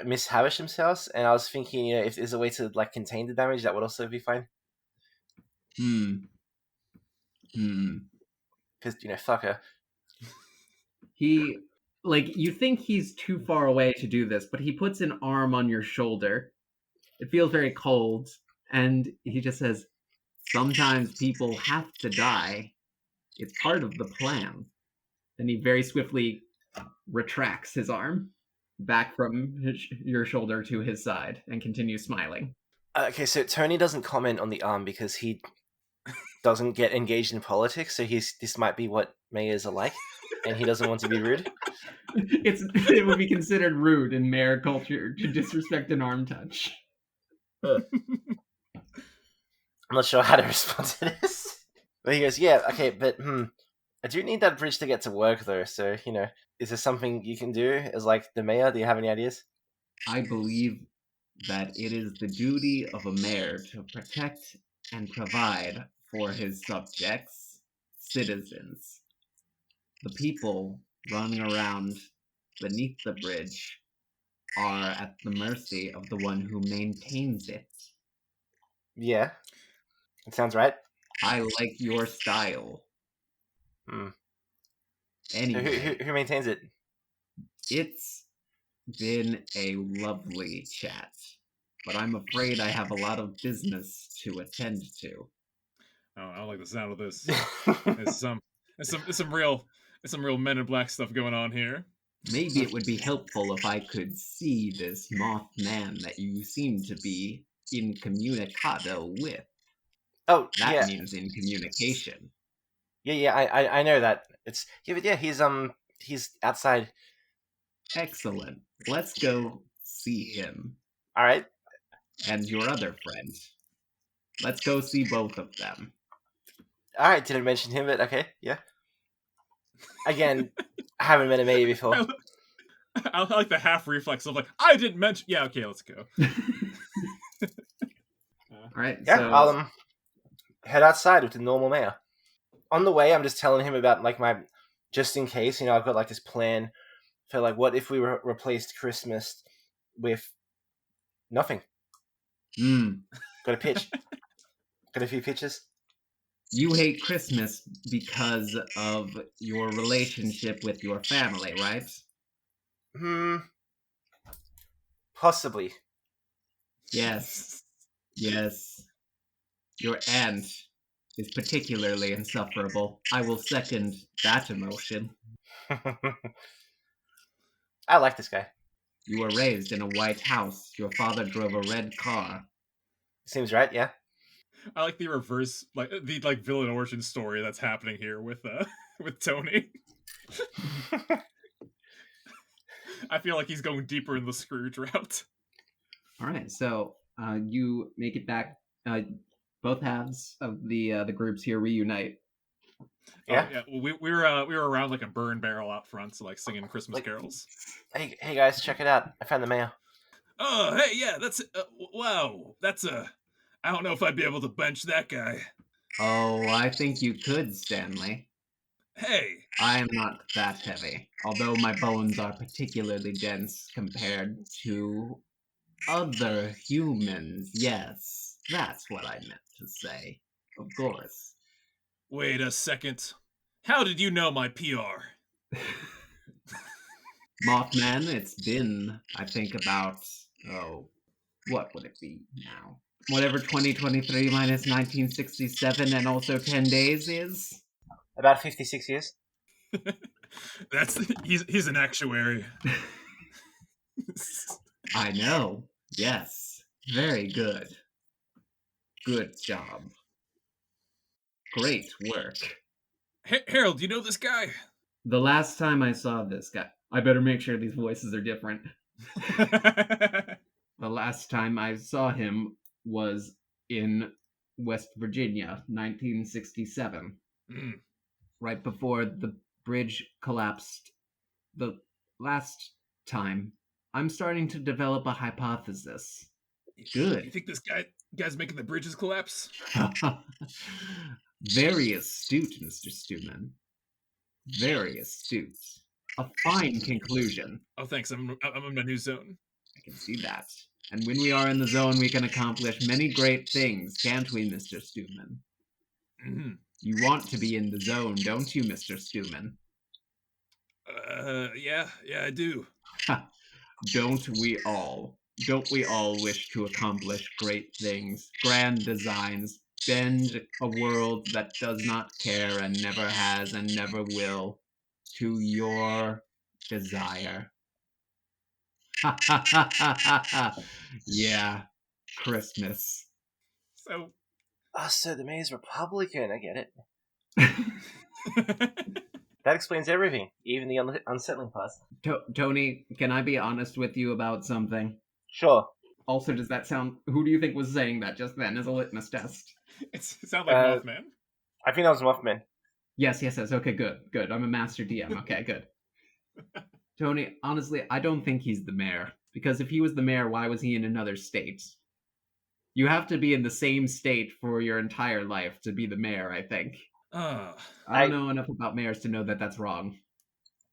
S3: Miss Havisham's house, and I was thinking, if there's a way to like contain the damage, that would also be fine. Because fuck her.
S1: He you think he's too far away to do this, but he puts an arm on your shoulder. It feels very cold, and he just says, "Sometimes people have to die. It's part of the plan." And he very swiftly retracts his arm back from your shoulder to his side and continues smiling.
S3: Okay, so Tony doesn't comment on the arm because he doesn't get engaged in politics, so this might be what mayors are like, and he doesn't want to be rude.
S1: It would be considered rude in mayor culture to disrespect an arm touch.
S3: I'm not sure how to respond to this. But he goes, yeah, okay, but I do need that bridge to get to work though, so, is there something you can do as like the mayor? Do you have any ideas?
S1: I believe that it is the duty of a mayor to protect and provide for his subjects, citizens. The people running around beneath the bridge are at the mercy of the one who maintains it.
S3: Yeah, it sounds right.
S1: I like your style. Anyway,
S3: who maintains it?
S1: It's been a lovely chat, but I'm afraid I have a lot of business to attend to.
S2: Oh, I don't like the sound of this. It's some real Men in Black stuff going on here.
S1: Maybe it would be helpful if I could see this Mothman that you seem to be incommunicado with.
S3: Oh,
S1: That
S3: yeah.
S1: means in communication.
S3: Yeah, I know that. It's but yeah, he's outside.
S1: Excellent. Let's go see him.
S3: All right.
S1: And your other friend. Let's go see both of them.
S3: All right, didn't mention him, but okay, yeah. Again, I haven't met a May before.
S2: I like the half reflex of like, I didn't mention. Yeah, okay, let's go.
S1: All right.
S3: Yeah,
S1: So
S3: I'll head outside with the normal mayor. On the way, I'm just telling him about like my, just in case, I've got like this plan for like what if we replaced Christmas with nothing. Got a pitch. Got a few pitches.
S1: You hate Christmas because of your relationship with your family, right?
S3: Possibly.
S1: Yes. Yes. Your aunt is particularly insufferable. I will second that emotion.
S3: I like this guy.
S1: You were raised in a white house. Your father drove a red car.
S3: Seems right, yeah.
S2: I like the reverse, like the like villain origin story that's happening here with with Tony. I feel like he's going deeper in the Scrooge route.
S1: All right, so you make it back. Both halves of the groups here reunite.
S3: Yeah.
S2: Oh, yeah. Well, we were around like a burn barrel out front, so like singing Christmas carols.
S3: Hey guys, check it out! I found the mayor.
S2: Oh, hey, yeah, that's wow. That's I don't know if I'd be able to bench that guy.
S1: Oh, I think you could, Stanley.
S2: Hey,
S1: I am not that heavy, although my bones are particularly dense compared to other humans. Yes, that's what I meant to say. Of course.
S2: wait a second. How did you know my PR?
S1: Mothman, it's been, I think, about, what would it be now? Whatever 2023 minus 1967 and also 10 days is?
S3: About 56 years.
S2: He's an actuary.
S1: I know. Yes. Very good. Good job. Great work.
S2: Harold, do you know this guy?
S1: The last time I saw this guy, I better make sure these voices are different. The last time I saw him was in West Virginia, 1967. Right before the bridge collapsed. The last time. I'm starting to develop a hypothesis. Good.
S2: You think this guy's making the bridges collapse?
S1: Very astute, Mr. Stewman. Very astute. A fine conclusion.
S2: Oh, thanks. I'm in a new zone.
S1: I can see that. And when we are in the zone, we can accomplish many great things, can't we, Mr. Stewman?
S2: Mm-hmm.
S1: You want to be in the zone, don't you, Mr. Stewman?
S2: Yeah, I do.
S1: Don't we all? Don't we all wish to accomplish great things, grand designs, bend a world that does not care and never has and never will to your desire? Ha ha ha ha ha! Yeah, Christmas.
S2: So.
S3: So the mayor's Republican. I get it. That explains everything, even the unsettling parts.
S1: Tony, can I be honest with you about something?
S3: Sure.
S1: Also, does that sound... Who do you think was saying that just then as a litmus test?
S2: It sounds like Mothman.
S3: I think that was Mothman.
S1: Yes. Okay, good. I'm a master DM. Okay, good. Tony, honestly, I don't think he's the mayor. Because if he was the mayor, why was he in another state? You have to be in the same state for your entire life to be the mayor, I think. I don't know enough about mayors to know that that's wrong.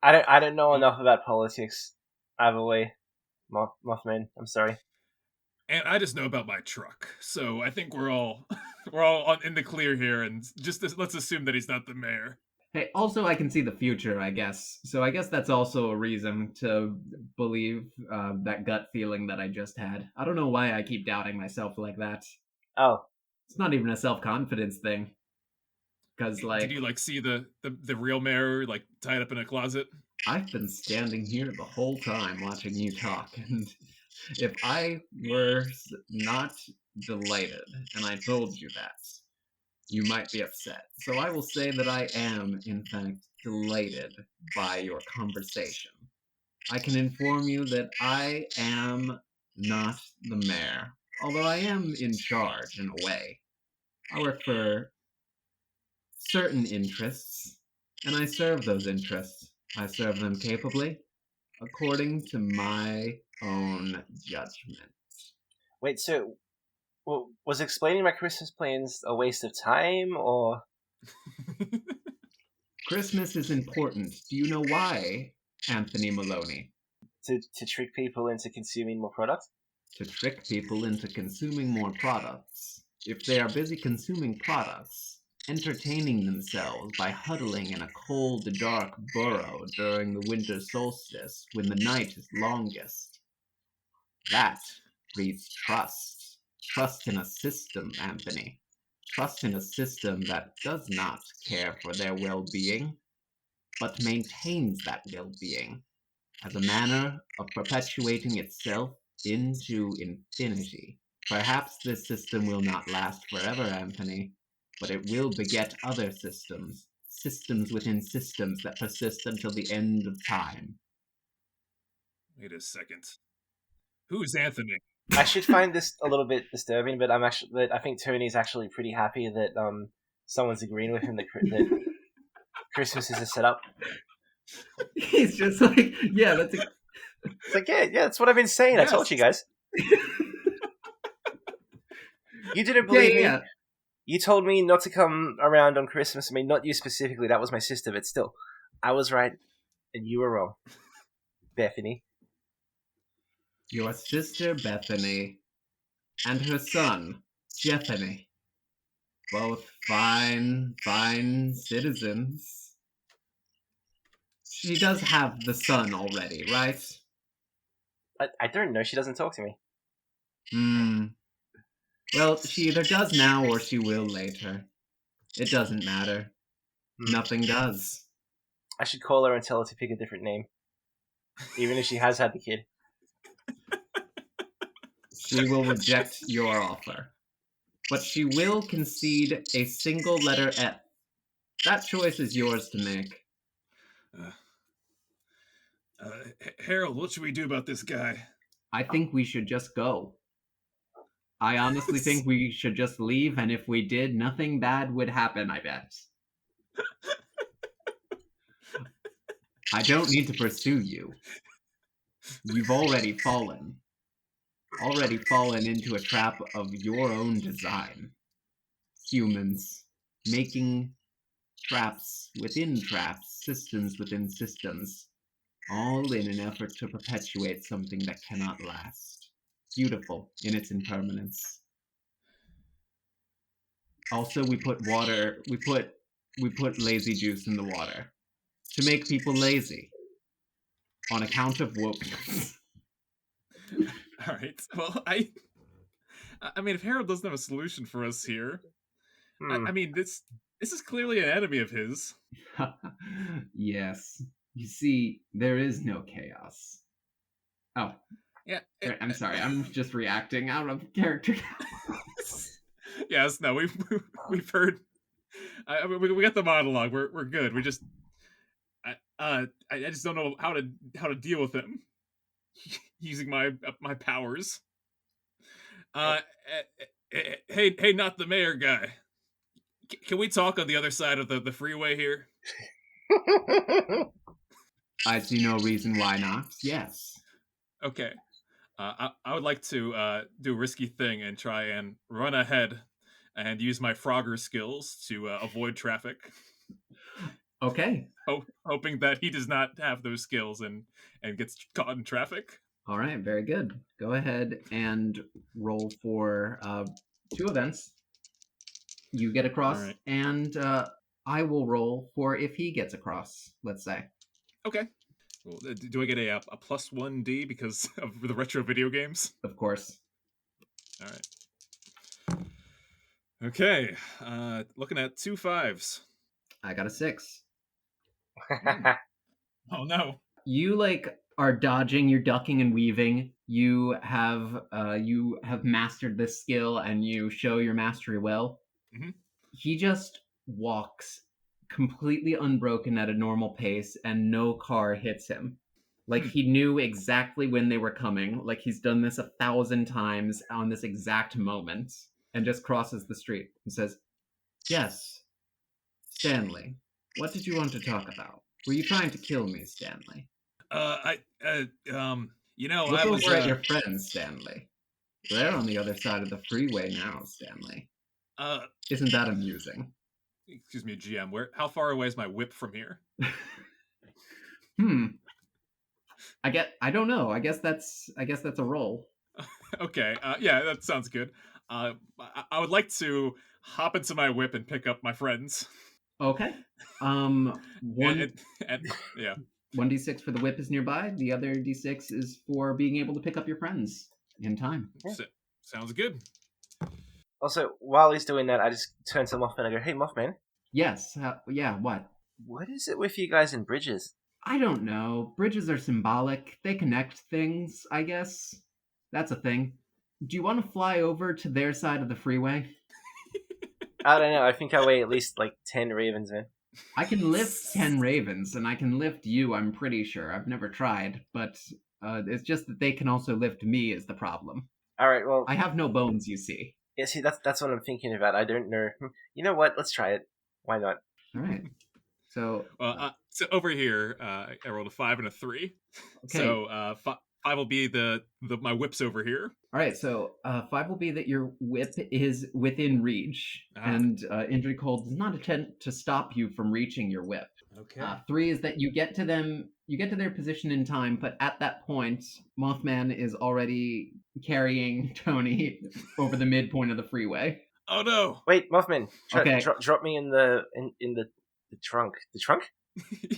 S3: I don't know enough about politics either way, Mothman. I'm sorry.
S2: And I just know about my truck, so I think we're all in the clear here. And let's assume that he's not the mayor.
S1: Hey, also I can see the future, I guess. So I guess that's also a reason to believe that gut feeling that I just had. I don't know why I keep doubting myself like that.
S3: Oh,
S1: it's not even a self-confidence thing. Because, like,
S2: did you like see the real mayor like tied up in a closet?
S1: I've been standing here the whole time watching you talk, and if I were not delighted and I told you that, you might be upset. So I will say that I am, in fact, delighted by your conversation. I can inform you that I am not the mayor, although I am in charge in a way. I work for certain interests, and I serve those interests. I serve them capably, according to my own judgment.
S3: Wait, so was explaining my Christmas plans a waste of time, or?
S1: Christmas is important. Do you know why, Anthony Maloney?
S3: To trick people into consuming more products?
S1: To trick people into consuming more products. If they are busy consuming products, entertaining themselves by huddling in a cold, dark burrow during the winter solstice when the night is longest, that breeds trust. Trust in a system, Anthony. Trust in a system that does not care for their well-being, but maintains that well-being as a manner of perpetuating itself into infinity. Perhaps this system will not last forever, Anthony, but it will beget other systems, systems within systems that persist until the end of time.
S2: Wait a second. Who's Anthony?
S3: I should find this a little bit disturbing, but I think Tony's actually pretty happy that someone's agreeing with him that Christmas is a setup.
S1: He's just like, yeah, that's
S3: It's like, yeah, that's what I've been saying. Yes. I told you guys. You didn't believe me. You told me not to come around on Christmas. I mean, not you specifically. That was my sister, but still, I was right, and you were wrong, Bethany.
S1: Your sister Bethany and her son Jethany, both fine citizens. She does have the son already, right?
S3: I don't know. She doesn't talk to me.
S1: Well, she either does now or she will later. It doesn't matter. Nothing does.
S3: I should call her and tell her to pick a different name, even if she has had the kid.
S1: She will reject your offer, but she will concede a single letter F. That choice is yours to make.
S2: Harold, what should we do about this guy?
S1: I think we should just go. I honestly think we should just leave, and if we did, nothing bad would happen, I bet. I don't need to pursue you. You've already fallen into a trap of your own design. Humans, making traps within traps, systems within systems, all in an effort to perpetuate something that cannot last. Beautiful in its impermanence. Also, we put lazy juice in the water to make people lazy on account of wokeness.
S2: All right. Well, I mean, if Harold doesn't have a solution for us here, I mean, this is clearly an enemy of his.
S1: Yes. You see, there is no chaos. Oh.
S2: Yeah.
S1: I'm sorry. I'm just reacting out of character.
S2: Yes. No. We've heard. We got the monologue. We're good. We just. I just don't know how to deal with him using my powers. Hey, not the mayor guy. Can we talk on the other side of the freeway here?
S1: I see no reason why not. Yes.
S2: Okay. I would like to do a risky thing and try and run ahead and use my Frogger skills to avoid traffic.
S1: Okay.
S2: Hoping that he does not have those skills and gets caught in traffic.
S1: All right, very good. Go ahead and roll for 2 events. You get across, right. And I will roll for if he gets across, let's say.
S2: Okay. Well, do I get a +1D because of the retro video games?
S1: Of course.
S2: All right. Okay. Looking at 2 5s.
S1: I got a 6.
S2: Oh no.
S1: You are dodging, you're ducking and weaving. You have mastered this skill and you show your mastery well.
S2: Mm-hmm.
S1: he just walks completely unbroken at a normal pace and no car hits him. Like he knew exactly when they were coming, like he's done this 1,000 times on this exact moment, and just crosses the street and says, "Yes, Stanley, what did you want to talk about? Were you trying to kill me, Stanley?"
S2: I
S1: "Look
S2: was,
S1: over at your friends, Stanley. They're on the other side of the freeway now, Stanley. Isn't that amusing?"
S2: Excuse me, GM, how far away is my whip from here?
S1: I don't know. I guess that's a roll.
S2: Okay, yeah, that sounds good. I would like to hop into my whip and pick up my friends.
S1: Okay. One
S2: Yeah.
S1: 1d6 for the whip is nearby. The other d6 is for being able to pick up your friends in time.
S2: Yeah. Sounds good.
S3: Also, while he's doing that, I just turn to Mothman and I go, "Hey, Mothman."
S1: Yes. Yeah, what?
S3: What is it with you guys in bridges?
S1: I don't know. Bridges are symbolic. They connect things, I guess. That's a thing. Do you want to fly over to their side of the freeway?
S3: I don't know. I think I weigh at least like 10 ravens, man.
S1: I can lift 10 ravens, and I can lift you, I'm pretty sure. I've never tried, but it's just that they can also lift me is the problem.
S3: All right, well,
S1: I have no bones, you see.
S3: Yeah, see, that's what I'm thinking about. I don't know. You know what? Let's try it. Why not?
S1: All right. So,
S2: so over here, I rolled a 5 and a 3. Okay. So 5 will be the my whip's over here.
S1: All right. So 5 will be that your whip is within reach, and Injured Cold does not attempt to stop you from reaching your whip.
S2: Okay.
S1: 3 is that you get to their position in time, but at that point, Mothman is already carrying Tony over the midpoint of the freeway.
S2: Oh no!
S3: Wait, Mothman,
S1: okay.
S3: drop me in the trunk. The trunk?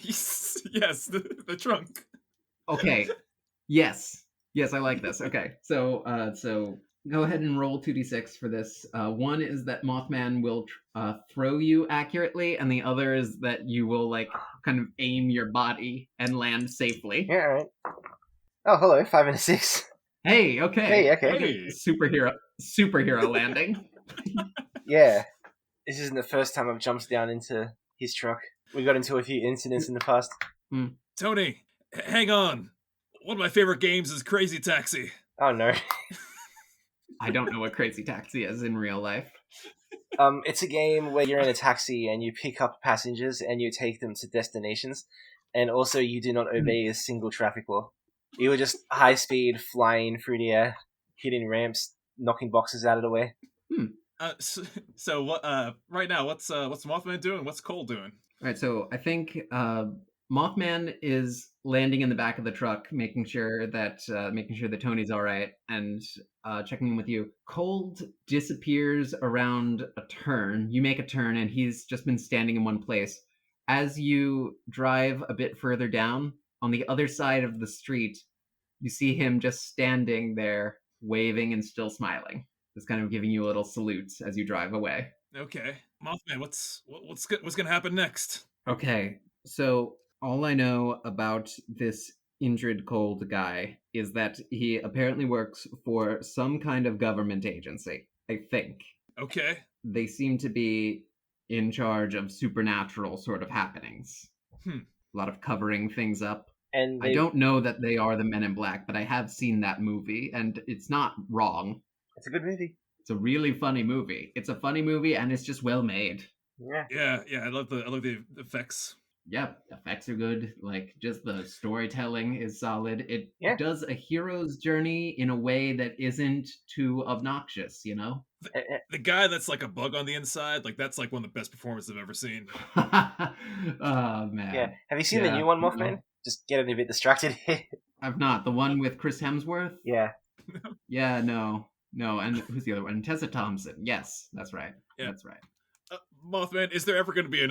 S2: Yes, the trunk.
S1: Okay. Yes, I like this. Okay, so go ahead and roll 2d6 for this. 1 is that Mothman will throw you accurately, and the other is that you will like kind of aim your body and land safely.
S3: Yeah, all right. Oh, hello, 5 and a 6.
S1: Hey, okay.
S3: Hey, okay.
S1: Hey. Superhero landing.
S3: Yeah, this isn't the first time I've jumped down into his truck. We got into a few incidents in the past.
S2: Tony, hang on. One of my favorite games is Crazy Taxi.
S3: Oh no.
S1: I don't know what Crazy Taxi is in real life.
S3: It's a game where you're in a taxi and you pick up passengers and you take them to destinations, and also you do not obey a single traffic law. You were just high speed flying through the air, hitting ramps, knocking boxes out of the way.
S2: So what? Right now, what's Mothman doing? What's Cole doing?
S1: All right, so I think Mothman is landing in the back of the truck, making sure that Tony's all right, and checking in with you. Cold disappears around a turn. You make a turn, and he's just been standing in one place. As you drive a bit further down, on the other side of the street, you see him just standing there, waving and still smiling. Just kind of giving you a little salute as you drive away.
S2: Okay, Mothman, what's gonna happen next? Okay,
S1: so all I know about this Injured Cold guy is that he apparently works for some kind of government agency, I think.
S2: Okay.
S1: They seem to be in charge of supernatural sort of happenings. A lot of covering things up. And I don't know that they are the Men in Black, but I have seen that movie, and it's not wrong.
S3: It's a good movie.
S1: It's a really funny movie. It's a funny movie, and it's just well made.
S2: Yeah. I love the effects.
S1: Yep, effects are good. Like, just the storytelling is solid. It does a hero's journey in a way that isn't too obnoxious, you know?
S2: The guy that's like a bug on the inside, like that's like one of the best performances I've ever seen.
S1: Oh, man.
S3: Yeah. Have you seen the new one, Mothman? Just getting a bit distracted here.
S1: I've not. The one with Chris Hemsworth?
S3: Yeah.
S1: Yeah, no. And who's the other one? Tessa Thompson. Yes, that's right. Yeah. That's right.
S2: Mothman, is there ever going to be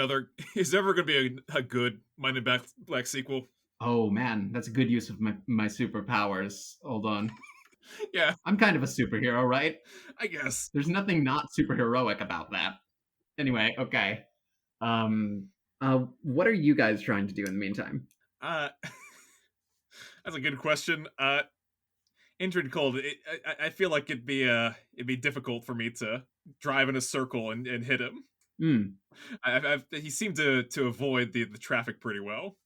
S2: a good Men in Black sequel?
S1: Oh man, that's a good use of my superpowers. Hold on.
S2: Yeah.
S1: I'm kind of a superhero, right?
S2: I guess.
S1: There's nothing not superheroic about that. Anyway, okay. What are you guys trying to do in the meantime?
S2: That's a good question. Injured Cold, I feel like it'd be difficult for me to drive in a circle and hit him. He seemed to avoid the traffic pretty well.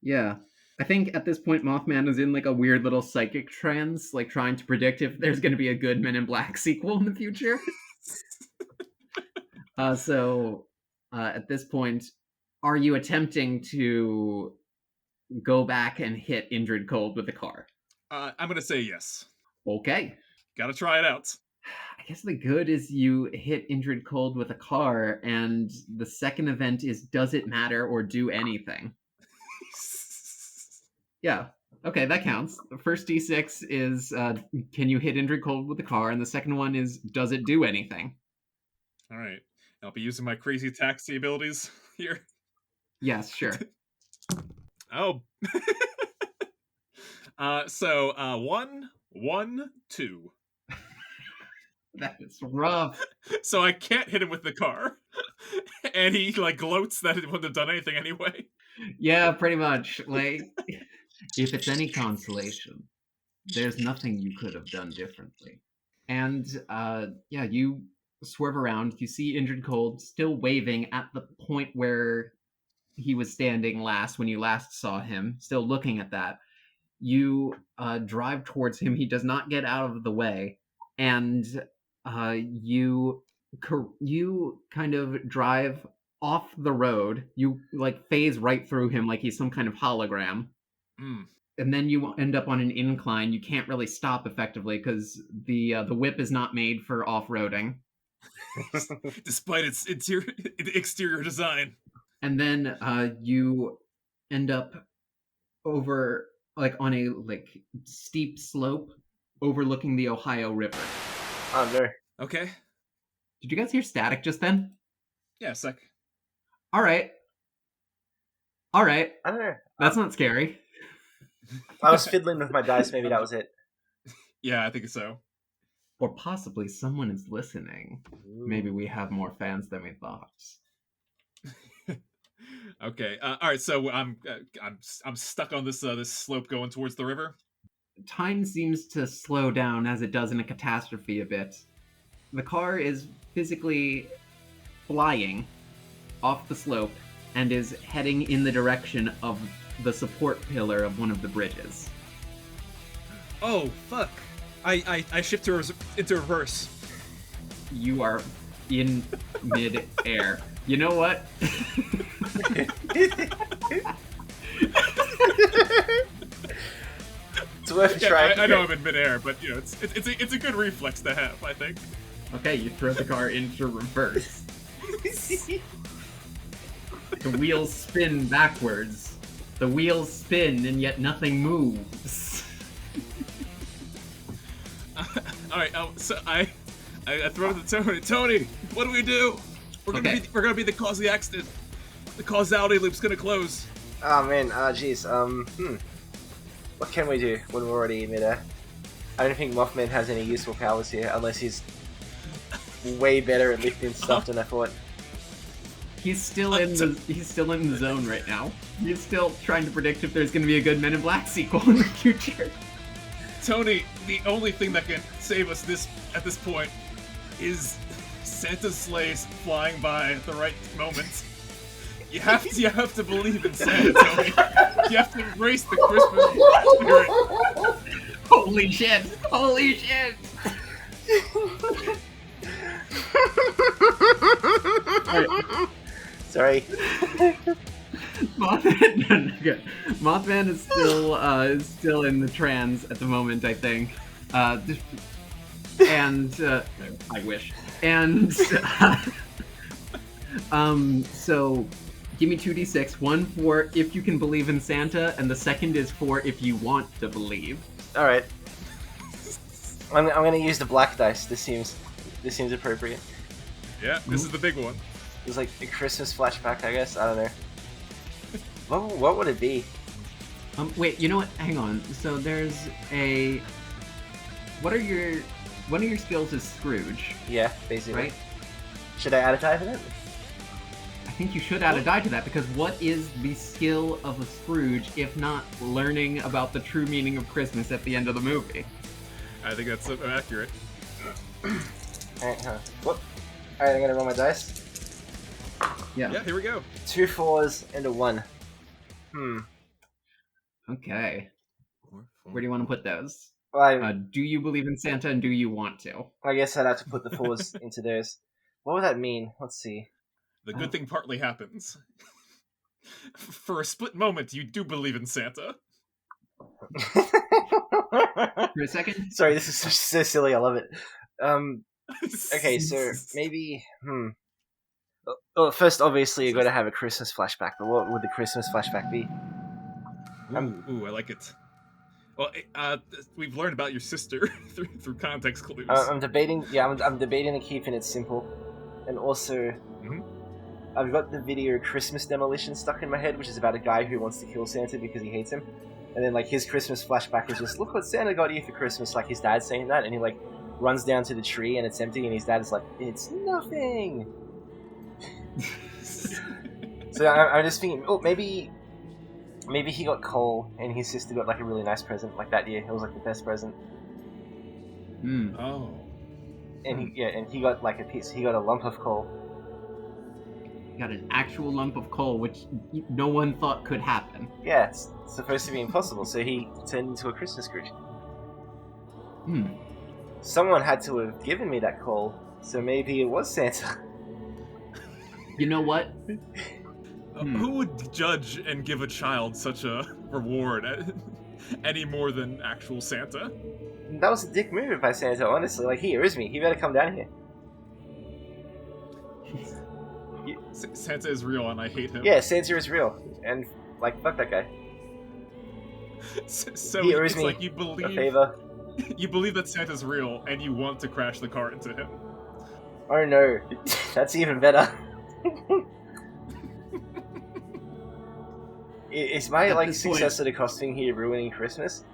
S1: Yeah. I think at this point Mothman is in like a weird little psychic trance, like trying to predict if there's going to be a good Men in Black sequel in the future. So at this point, are you attempting to go back and hit Indrid Cold with the car?
S2: I'm gonna say yes.
S1: Okay.
S2: Gotta try it out.
S1: I guess the good is you hit Indrid Cold with a car, and the second event is does it matter or do anything? Yeah. Okay, that counts. The first D6 is can you hit Indrid Cold with the car, and the second one is does it do anything?
S2: All right. I'll be using my crazy taxi abilities here.
S1: Yes, sure.
S2: Oh. So 1, 1, 2.
S1: That is rough.
S2: So I can't hit him with the car, and he like gloats that it wouldn't have done anything anyway.
S1: Yeah, pretty much. Like, if it's any consolation, there's nothing you could have done differently. And yeah, you swerve around. You see Indrid Cold still waving at the point where he was standing last when you last saw him, still looking at that. You drive towards him. He does not get out of the way, and you kind of drive off the road. You like phase right through him like he's some kind of hologram. And then you end up on an incline. You can't really stop effectively because the whip is not made for off-roading,
S2: despite its exterior design.
S1: And then you end up over like on a like steep slope overlooking the Ohio River.
S3: Oh no.
S2: Okay.
S1: Did you guys hear static just then?
S2: Yeah, sec.
S1: All right.
S3: I don't know.
S1: That's not scary.
S3: I was fiddling with my dice. Maybe that was it.
S2: Yeah, I think so.
S1: Or possibly someone is listening. Ooh. Maybe we have more fans than we thought.
S2: Okay. All right. So I'm stuck on this slope going towards the river.
S1: Time seems to slow down as it does in a catastrophe a bit. The car is physically flying off the slope and is heading in the direction of the support pillar of one of the bridges.
S2: Oh fuck! I shift into reverse.
S1: You are in mid-air. You know what?
S3: It's worth trying.
S2: I know I'm in midair, but you know it's a good reflex to have, I think.
S1: Okay, you throw the car into reverse. The wheels spin backwards. The wheels spin, and yet nothing moves.
S2: All right, so I throw it to Tony. Tony, what do we do? We're gonna be the cause of the accident. The causality loop's gonna close.
S3: Oh man, jeez. What can we do when we're already in midair? I don't think Mothman has any useful powers here, unless he's way better at lifting stuff than I thought.
S1: He's still in the zone right now. He's still trying to predict if there's going to be a good Men in Black sequel in the future.
S2: Tony, the only thing that can save us at this point is Santa's sleighs flying by at the right moment. You have to believe in Santa, Tony. You have to embrace the Christmas spirit.
S1: Holy shit! Holy shit!
S3: Sorry.
S1: Mothman is still in the trance at the moment, I think. And I wish. And so give me 2d6. One for if you can believe in Santa, and the second is for if you want to believe.
S3: All right. I'm gonna use the black dice. This seems appropriate.
S2: Yeah, this is the big one.
S3: It's like a Christmas flashback, I guess. I don't know. What would it be?
S1: Wait, you know what? Hang on. So there's a. One of your skills is Scrooge.
S3: Yeah, basically.
S1: Right?
S3: Should I add a die for that?
S1: I think you should add a die to that, because what is the skill of a Scrooge if not learning about the true meaning of Christmas at the end of the movie?
S2: I think that's accurate.
S3: Alright, huh. Whoop. Alright, I'm gonna roll my dice.
S2: Yeah, here we go.
S3: 2 4s and a 1.
S1: Okay.
S2: 4, 4.
S1: Where do you want to put those?
S3: Well,
S1: Do you believe in Santa, and do you want to?
S3: I guess I'd have to put the 4s into those. What would that mean? Let's see.
S2: The good thing partly happens. For a split moment, you do believe in Santa.
S1: For a second?
S3: Sorry, this is so silly. I love it. Okay, so maybe. Well, first, obviously, you got to have a Christmas flashback. But what would the Christmas flashback be?
S2: Ooh, I like it. Well, we've learned about your sister through context clues.
S3: I'm debating. Yeah, I'm debating keeping it simple, and also, I've got the video "Christmas Demolition" stuck in my head, which is about a guy who wants to kill Santa because he hates him, and then like his Christmas flashback is just, look what Santa got you for Christmas, like his dad saying that, and he like runs down to the tree and it's empty, and his dad is like, it's nothing. So I'm just thinking, maybe he got coal and his sister got like a really nice present like that year. It was like the best present.
S2: Oh.
S3: And he got like a piece. He got a lump of coal.
S1: He got an actual lump of coal, which no one thought could happen.
S3: Yeah, it's supposed to be impossible. So he turned into a Christmas Scrooge. Someone had to have given me that coal, so maybe it was Santa.
S1: You know what?
S2: Who would judge and give a child such a reward any more than actual Santa?
S3: That was a dick move by Santa, honestly. Like, here's me. He better come down here.
S2: Santa is real and I hate him.
S3: Yeah, Santa is real. And, like, fuck that guy.
S2: So
S3: he owes
S2: it's
S3: me
S2: like you believe
S3: a favor.
S2: You believe that Santa's real and you want to crash the car into him.
S3: Oh no, that's even better. Is my like success at a costing here ruining Christmas?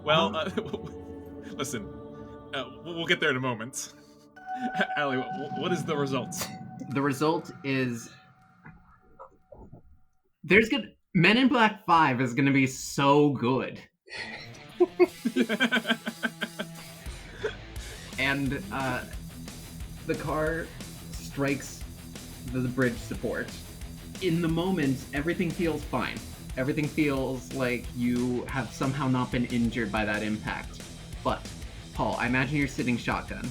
S2: Well, listen, we'll get there in a moment. Allie, what is the result?
S1: The result is Men in Black 5 is gonna be so good. And the car strikes the bridge support. In the moment, everything feels fine. Everything feels like you have somehow not been injured by that impact. But, Paul, I imagine you're sitting shotgun.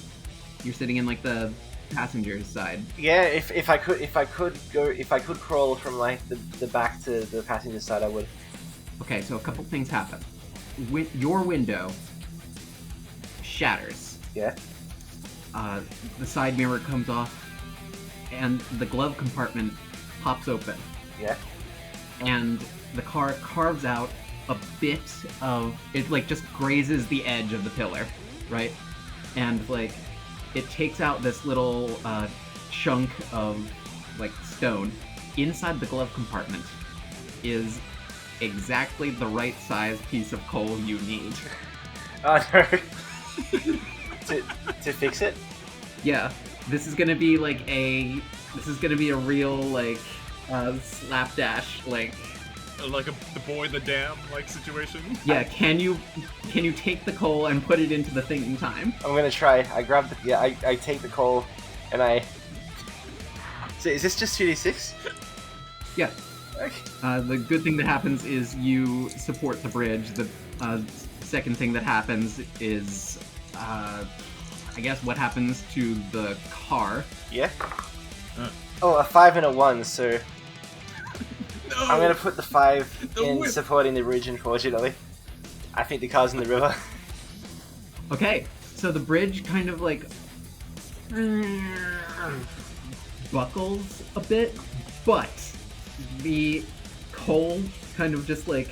S1: You're sitting in like the passenger's side.
S3: Yeah, if I could crawl from like the back to the passenger side, I would.
S1: Okay, so a couple things happen. Your window shatters.
S3: Yeah.
S1: The side mirror comes off, and the glove compartment pops open.
S3: Yeah.
S1: And the car carves out a bit of it, like just grazes the edge of the pillar, right? And like it takes out this little chunk of like stone. Inside the glove compartment is exactly the right size piece of coal you need.
S3: Oh no. to fix it?
S1: Yeah. This is gonna be a real like slapdash like
S2: the boy the dam like situation.
S1: Yeah, can you take the coal and put it into the thing in time?
S3: I'm gonna try. I take the coal and I. So is this just 2d6?
S1: Yeah.
S3: Okay.
S1: The good thing that happens is you support the bridge. The second thing that happens is I guess what happens to the car.
S3: Yeah. Oh, a 5 and a 1, so
S2: No!
S3: I'm gonna put the 5 in
S2: whip.
S3: supporting the bridge, unfortunately. I think the car's in the river.
S1: Okay, so the bridge kind of like buckles a bit, but the coal kind of just like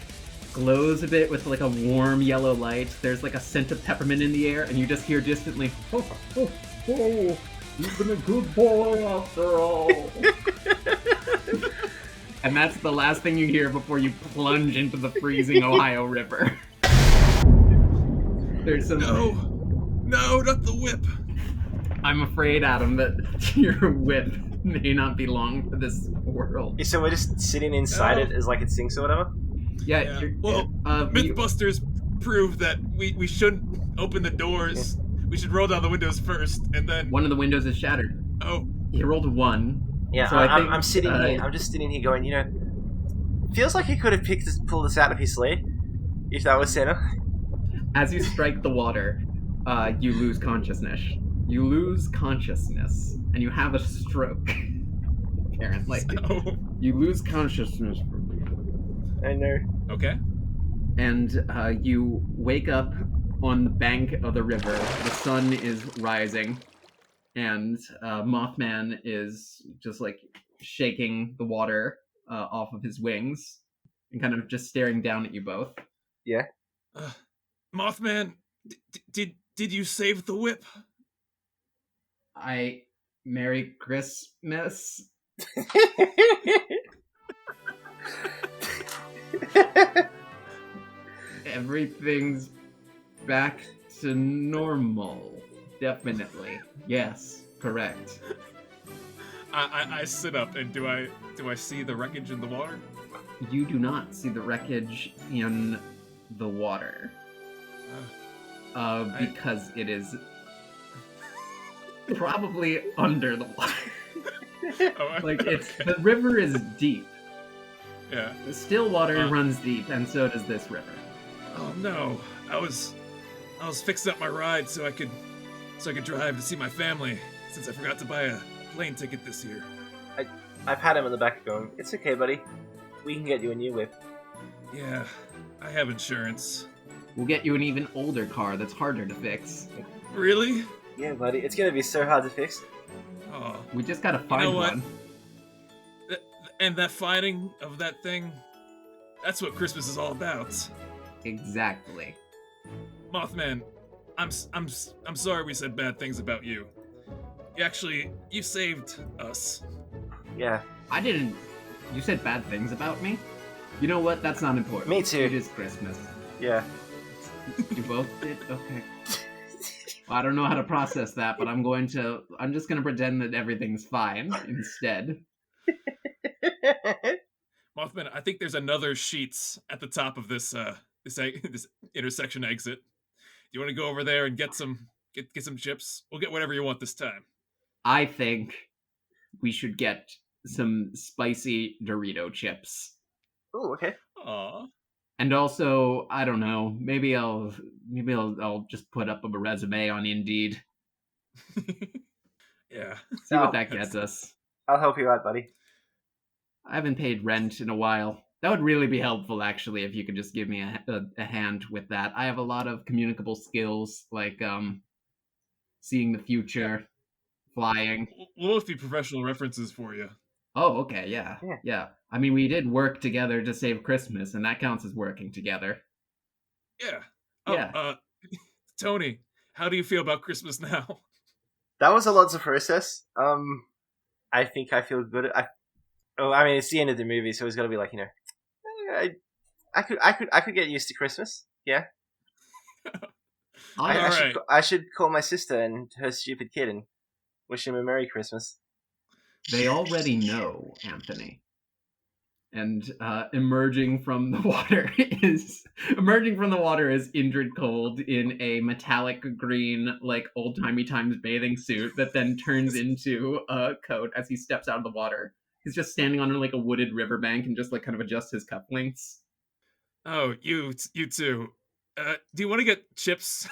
S1: glows a bit with like a warm yellow light. There's like a scent of peppermint in the air, and you just hear distantly, oh, you've been a good boy after all. And that's the last thing you hear before you plunge into the freezing Ohio River. There's some...
S2: No, not the whip.
S1: I'm afraid, Adam, that your whip may not be long for this world.
S3: So we're just sitting inside it as like it sinks or whatever?
S2: Yeah. Well, Mythbusters proved that we shouldn't open the doors We should roll down the windows first, and then...
S1: One of the windows is shattered.
S2: Oh.
S1: He rolled a 1.
S3: Yeah,
S1: so I think,
S3: I'm sitting here. I'm just sitting here going, feels like he could have pulled this out of his sleeve if that was Santa.
S1: As you strike the water, you lose consciousness. You lose consciousness, and you have a stroke. Apparently, you lose consciousness.
S3: I know.
S2: Okay.
S1: And you wake up on the bank of the river. The sun is rising, and Mothman is just like shaking the water off of his wings and kind of just staring down at you both.
S3: Yeah.
S2: Mothman, did you save the whip?
S1: Merry Christmas. Everything's back to normal. Definitely. Yes, correct.
S2: I sit up, and do I see the wreckage in the water?
S1: You do not see the wreckage in the water. Because it is probably under the water. Like, the river is deep.
S2: Yeah.
S1: The still water runs deep, and so does this river.
S2: Oh no! I was fixing up my ride so I could drive to see my family, since I forgot to buy a plane ticket this year.
S3: I've had him on the back going, "It's okay, buddy. We can get you a new whip."
S2: Yeah, I have insurance.
S1: We'll get you an even older car that's harder to fix.
S2: Really?
S3: Yeah, buddy. It's gonna be so hard to fix.
S2: Oh.
S1: We just gotta find one.
S2: And that fighting of that thing, that's what Christmas is all about.
S1: Exactly.
S2: Mothman, I'm sorry we said bad things about you. You saved us.
S3: Yeah.
S1: I didn't. You said bad things about me? You know what? That's not important.
S3: Me too.
S1: It is Christmas.
S3: Yeah.
S1: You both did? Okay. Well, I don't know how to process that, but I'm just gonna pretend that everything's fine instead.
S2: Mothman, I think there's another Sheets at the top of this intersection exit. Do you want to go over there and get some chips? We'll get whatever you want this time.
S1: I think we should get some spicy Dorito chips.
S3: Oh, okay.
S2: Aww.
S1: And also, I don't know, maybe I'll just put up a resume on Indeed.
S2: Yeah.
S1: See what that gets us.
S3: I'll help you out, buddy.
S1: I haven't paid rent in a while. That would really be helpful, actually, if you could just give me a hand with that. I have a lot of communicable skills, like seeing the future, flying.
S2: We'll both be professional references for you.
S1: Oh, okay, yeah. I mean, we did work together to save Christmas, and that counts as working together.
S2: Yeah.
S1: Yeah.
S2: Tony, how do you feel about Christmas now?
S3: That was a lot to process. I think I feel good. I mean, it's the end of the movie, so it's got to be like, I could get used to Christmas. Yeah. I should call my sister and her stupid kid and wish him a Merry Christmas.
S1: They already know, Anthony. And emerging from the water is Indrid Cold in a metallic green, like old-timey times bathing suit that then turns into a coat as he steps out of the water. He's just standing on like a wooded riverbank and just like kind of adjusts his cufflinks.
S2: Oh, you too. Do you want to get chips,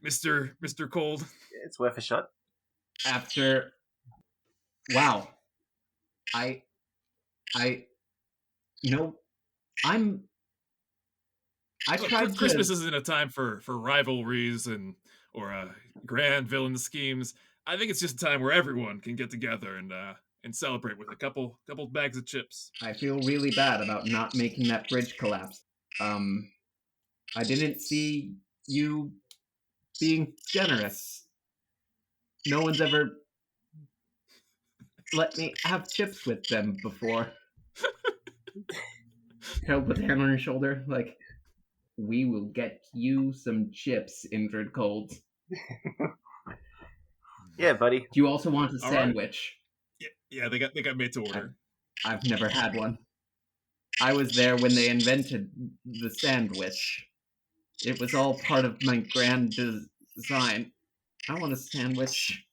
S2: Mr. Cold?
S3: It's worth a shot.
S1: Wow. I tried
S2: Christmas isn't a time for rivalries or grand villain schemes. I think it's just a time where everyone can get together and celebrate with a couple bags of chips.
S1: I feel really bad about not making that bridge collapse. I didn't see you being generous. No one's ever let me have chips with them before. Harold put a hand on her shoulder, like, we will get you some chips, Indrid Cold.
S3: Yeah, buddy.
S1: Do you also want a sandwich?
S2: Right. Yeah, they got made to order.
S1: I've never had one. I was there when they invented the sandwich. It was all part of my grand Fine. I want a sandwich.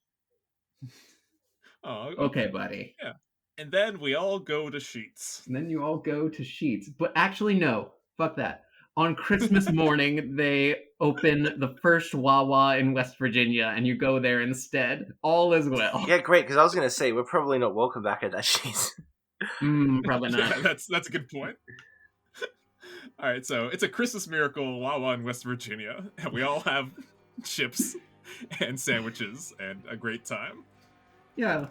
S2: Oh,
S1: Okay, buddy.
S2: Yeah. And then we all go to Sheets.
S1: And then you all go to Sheets. But actually, no. Fuck that. On Christmas morning, they open the first Wawa in West Virginia, and you go there instead. All is well.
S3: Yeah, great, because I was going to say, we're probably not welcome back at that Sheets.
S1: Probably not.
S2: Yeah, that's a good point. All right, so it's a Christmas miracle Wawa in West Virginia, and we all have chips and sandwiches and a great time.
S1: Yeah.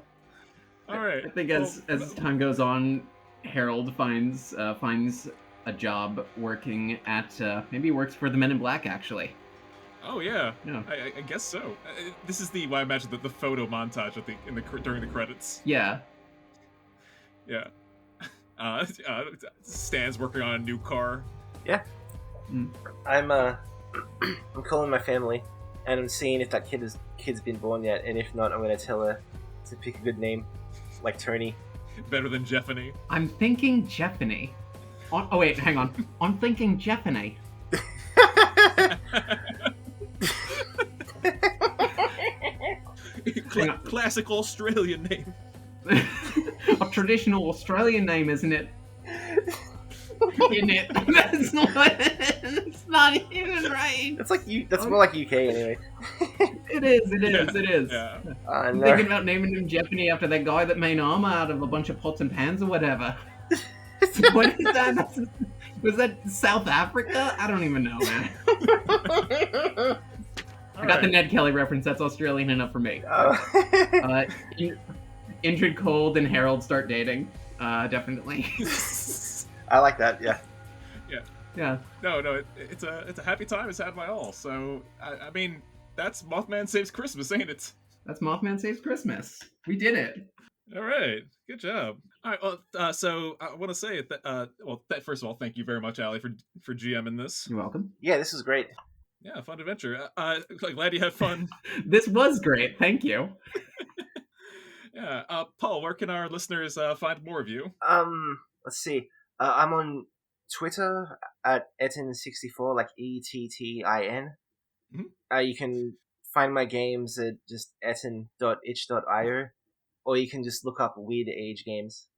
S2: All right.
S1: I think as time goes on, Harold finds a job working at maybe he works for the Men in Black actually.
S2: Oh yeah,
S1: Yeah.
S2: I guess so. This is I imagine the photo montage during the credits.
S1: Yeah.
S2: Yeah. Stan's working on a new car.
S3: Yeah. I'm calling my family, and I'm seeing if that kid's been born yet, and if not, I'm gonna tell her to pick a good name, like Tony.
S2: Better than Jeffany.
S1: I'm thinking Jeffany. Oh wait, hang on. I'm thinking Jeffany.
S2: Classic Australian name.
S1: A traditional Australian name, isn't it? Isn't it? That's not even right.
S3: That's like That's more like UK anyway.
S1: It is.
S2: Yeah.
S1: I'm thinking about naming him Jeffany after that guy that made armor out of a bunch of pots and pans or whatever. What is that? Was that South Africa? I don't even know, man. I got the Ned Kelly reference. That's Australian enough for me. Injured Cold and Harold start dating. Definitely.
S3: I like that. Yeah.
S1: Yeah.
S2: No. It's a happy time. It's had my all. So I mean, that's Mothman Saves Christmas, ain't it?
S1: That's Mothman Saves Christmas. We did it.
S2: All right. Good job. All right. Well, so I want to say that. First of all, thank you very much, Allie, for GMing this.
S1: You're welcome.
S3: Yeah, this was great.
S2: Yeah, fun adventure. Glad you had fun.
S1: This was great. Thank you.
S2: Yeah. Paul, where can our listeners find more of you?
S3: Let's see. I'm on Twitter at Etin64, like ETTIN.
S2: Mm-hmm.
S3: You can find my games at just etin.itch.io, or you can just look up Weird Age games.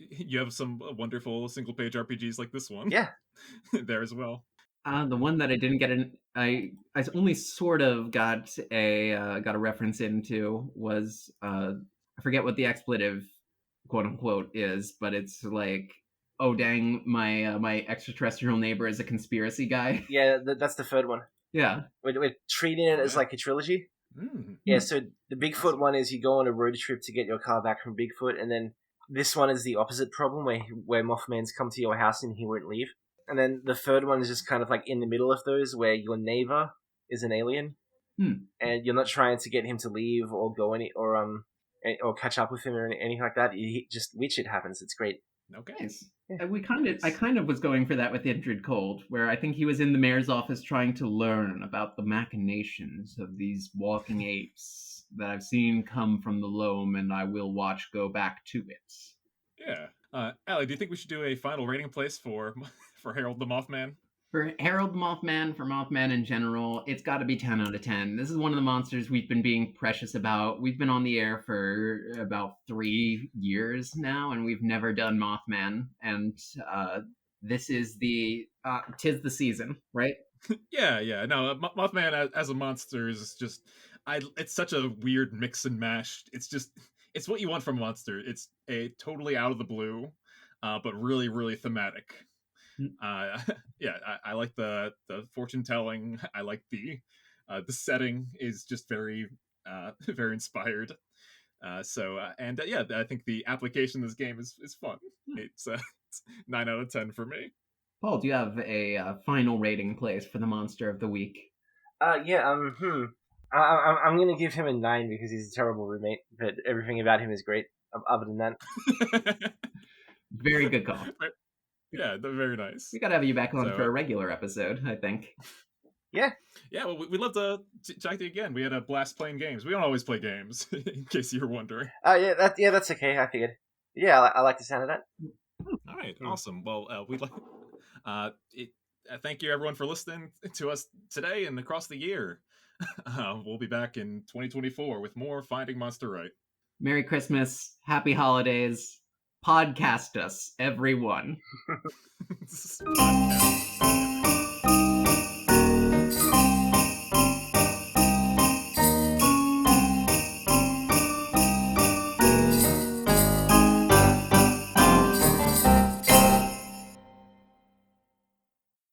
S2: You have some wonderful single-page RPGs like this one.
S3: Yeah.
S2: There as well.
S1: The one that I didn't get I only sort of got a reference into was I forget what the expletive quote unquote is, but it's like, oh dang, my extraterrestrial neighbor is a conspiracy guy.
S3: Yeah, that's the third one.
S1: Yeah.
S3: We're treating it as like a trilogy. Yeah, so the Bigfoot one is you go on a road trip to get your car back from Bigfoot, and then this one is the opposite problem where Mothman's come to your house and he won't leave. And then the third one is just kind of like in the middle of those, where your neighbor is an alien, and you're not trying to get him to leave or go or catch up with him or anything like that. Just which it happens. It's great.
S2: Okay.
S1: Nice. Yeah. I kind of was going for that with Injured Cold, where I think he was in the mayor's office trying to learn about the machinations of these walking apes that I've seen come from the loam, and I will watch go back to it.
S2: Yeah. Allie, do you think we should do a final rating place for Harold the Mothman?
S1: For Harold the Mothman, for Mothman in general, it's got to be 10 out of 10. This is one of the monsters we've been being precious about. We've been on the air for about 3 years now, and we've never done Mothman. And this is tis the season, right?
S2: Yeah. No, Mothman as a monster is just, it's such a weird mix and mash. It's what you want from a monster. It's a totally out of the blue, but really, really thematic. I like the fortune telling. I like the setting is just very very inspired. I think the application of this game is fun. It's 9 out of 10 for me.
S1: Paul, do you have a final rating place for the monster of the week?
S3: I'm gonna give him a 9 because he's a terrible roommate, but everything about him is great. Other than that,
S1: very good call.
S2: Yeah, they're very nice.
S1: We gotta have you back on for a regular episode, I think.
S3: Yeah.
S2: Well, we'd love to talk to you again. We had a blast playing games. We don't always play games, in case you were wondering.
S3: That's okay. I figured. Yeah, I like the sound of that.
S2: All right, awesome. Well, we'd like thank you everyone for listening to us today and across the year. We'll be back in 2024 with more Finding Monster Right.
S1: Merry Christmas, happy holidays, podcast us, everyone.
S2: Podcast.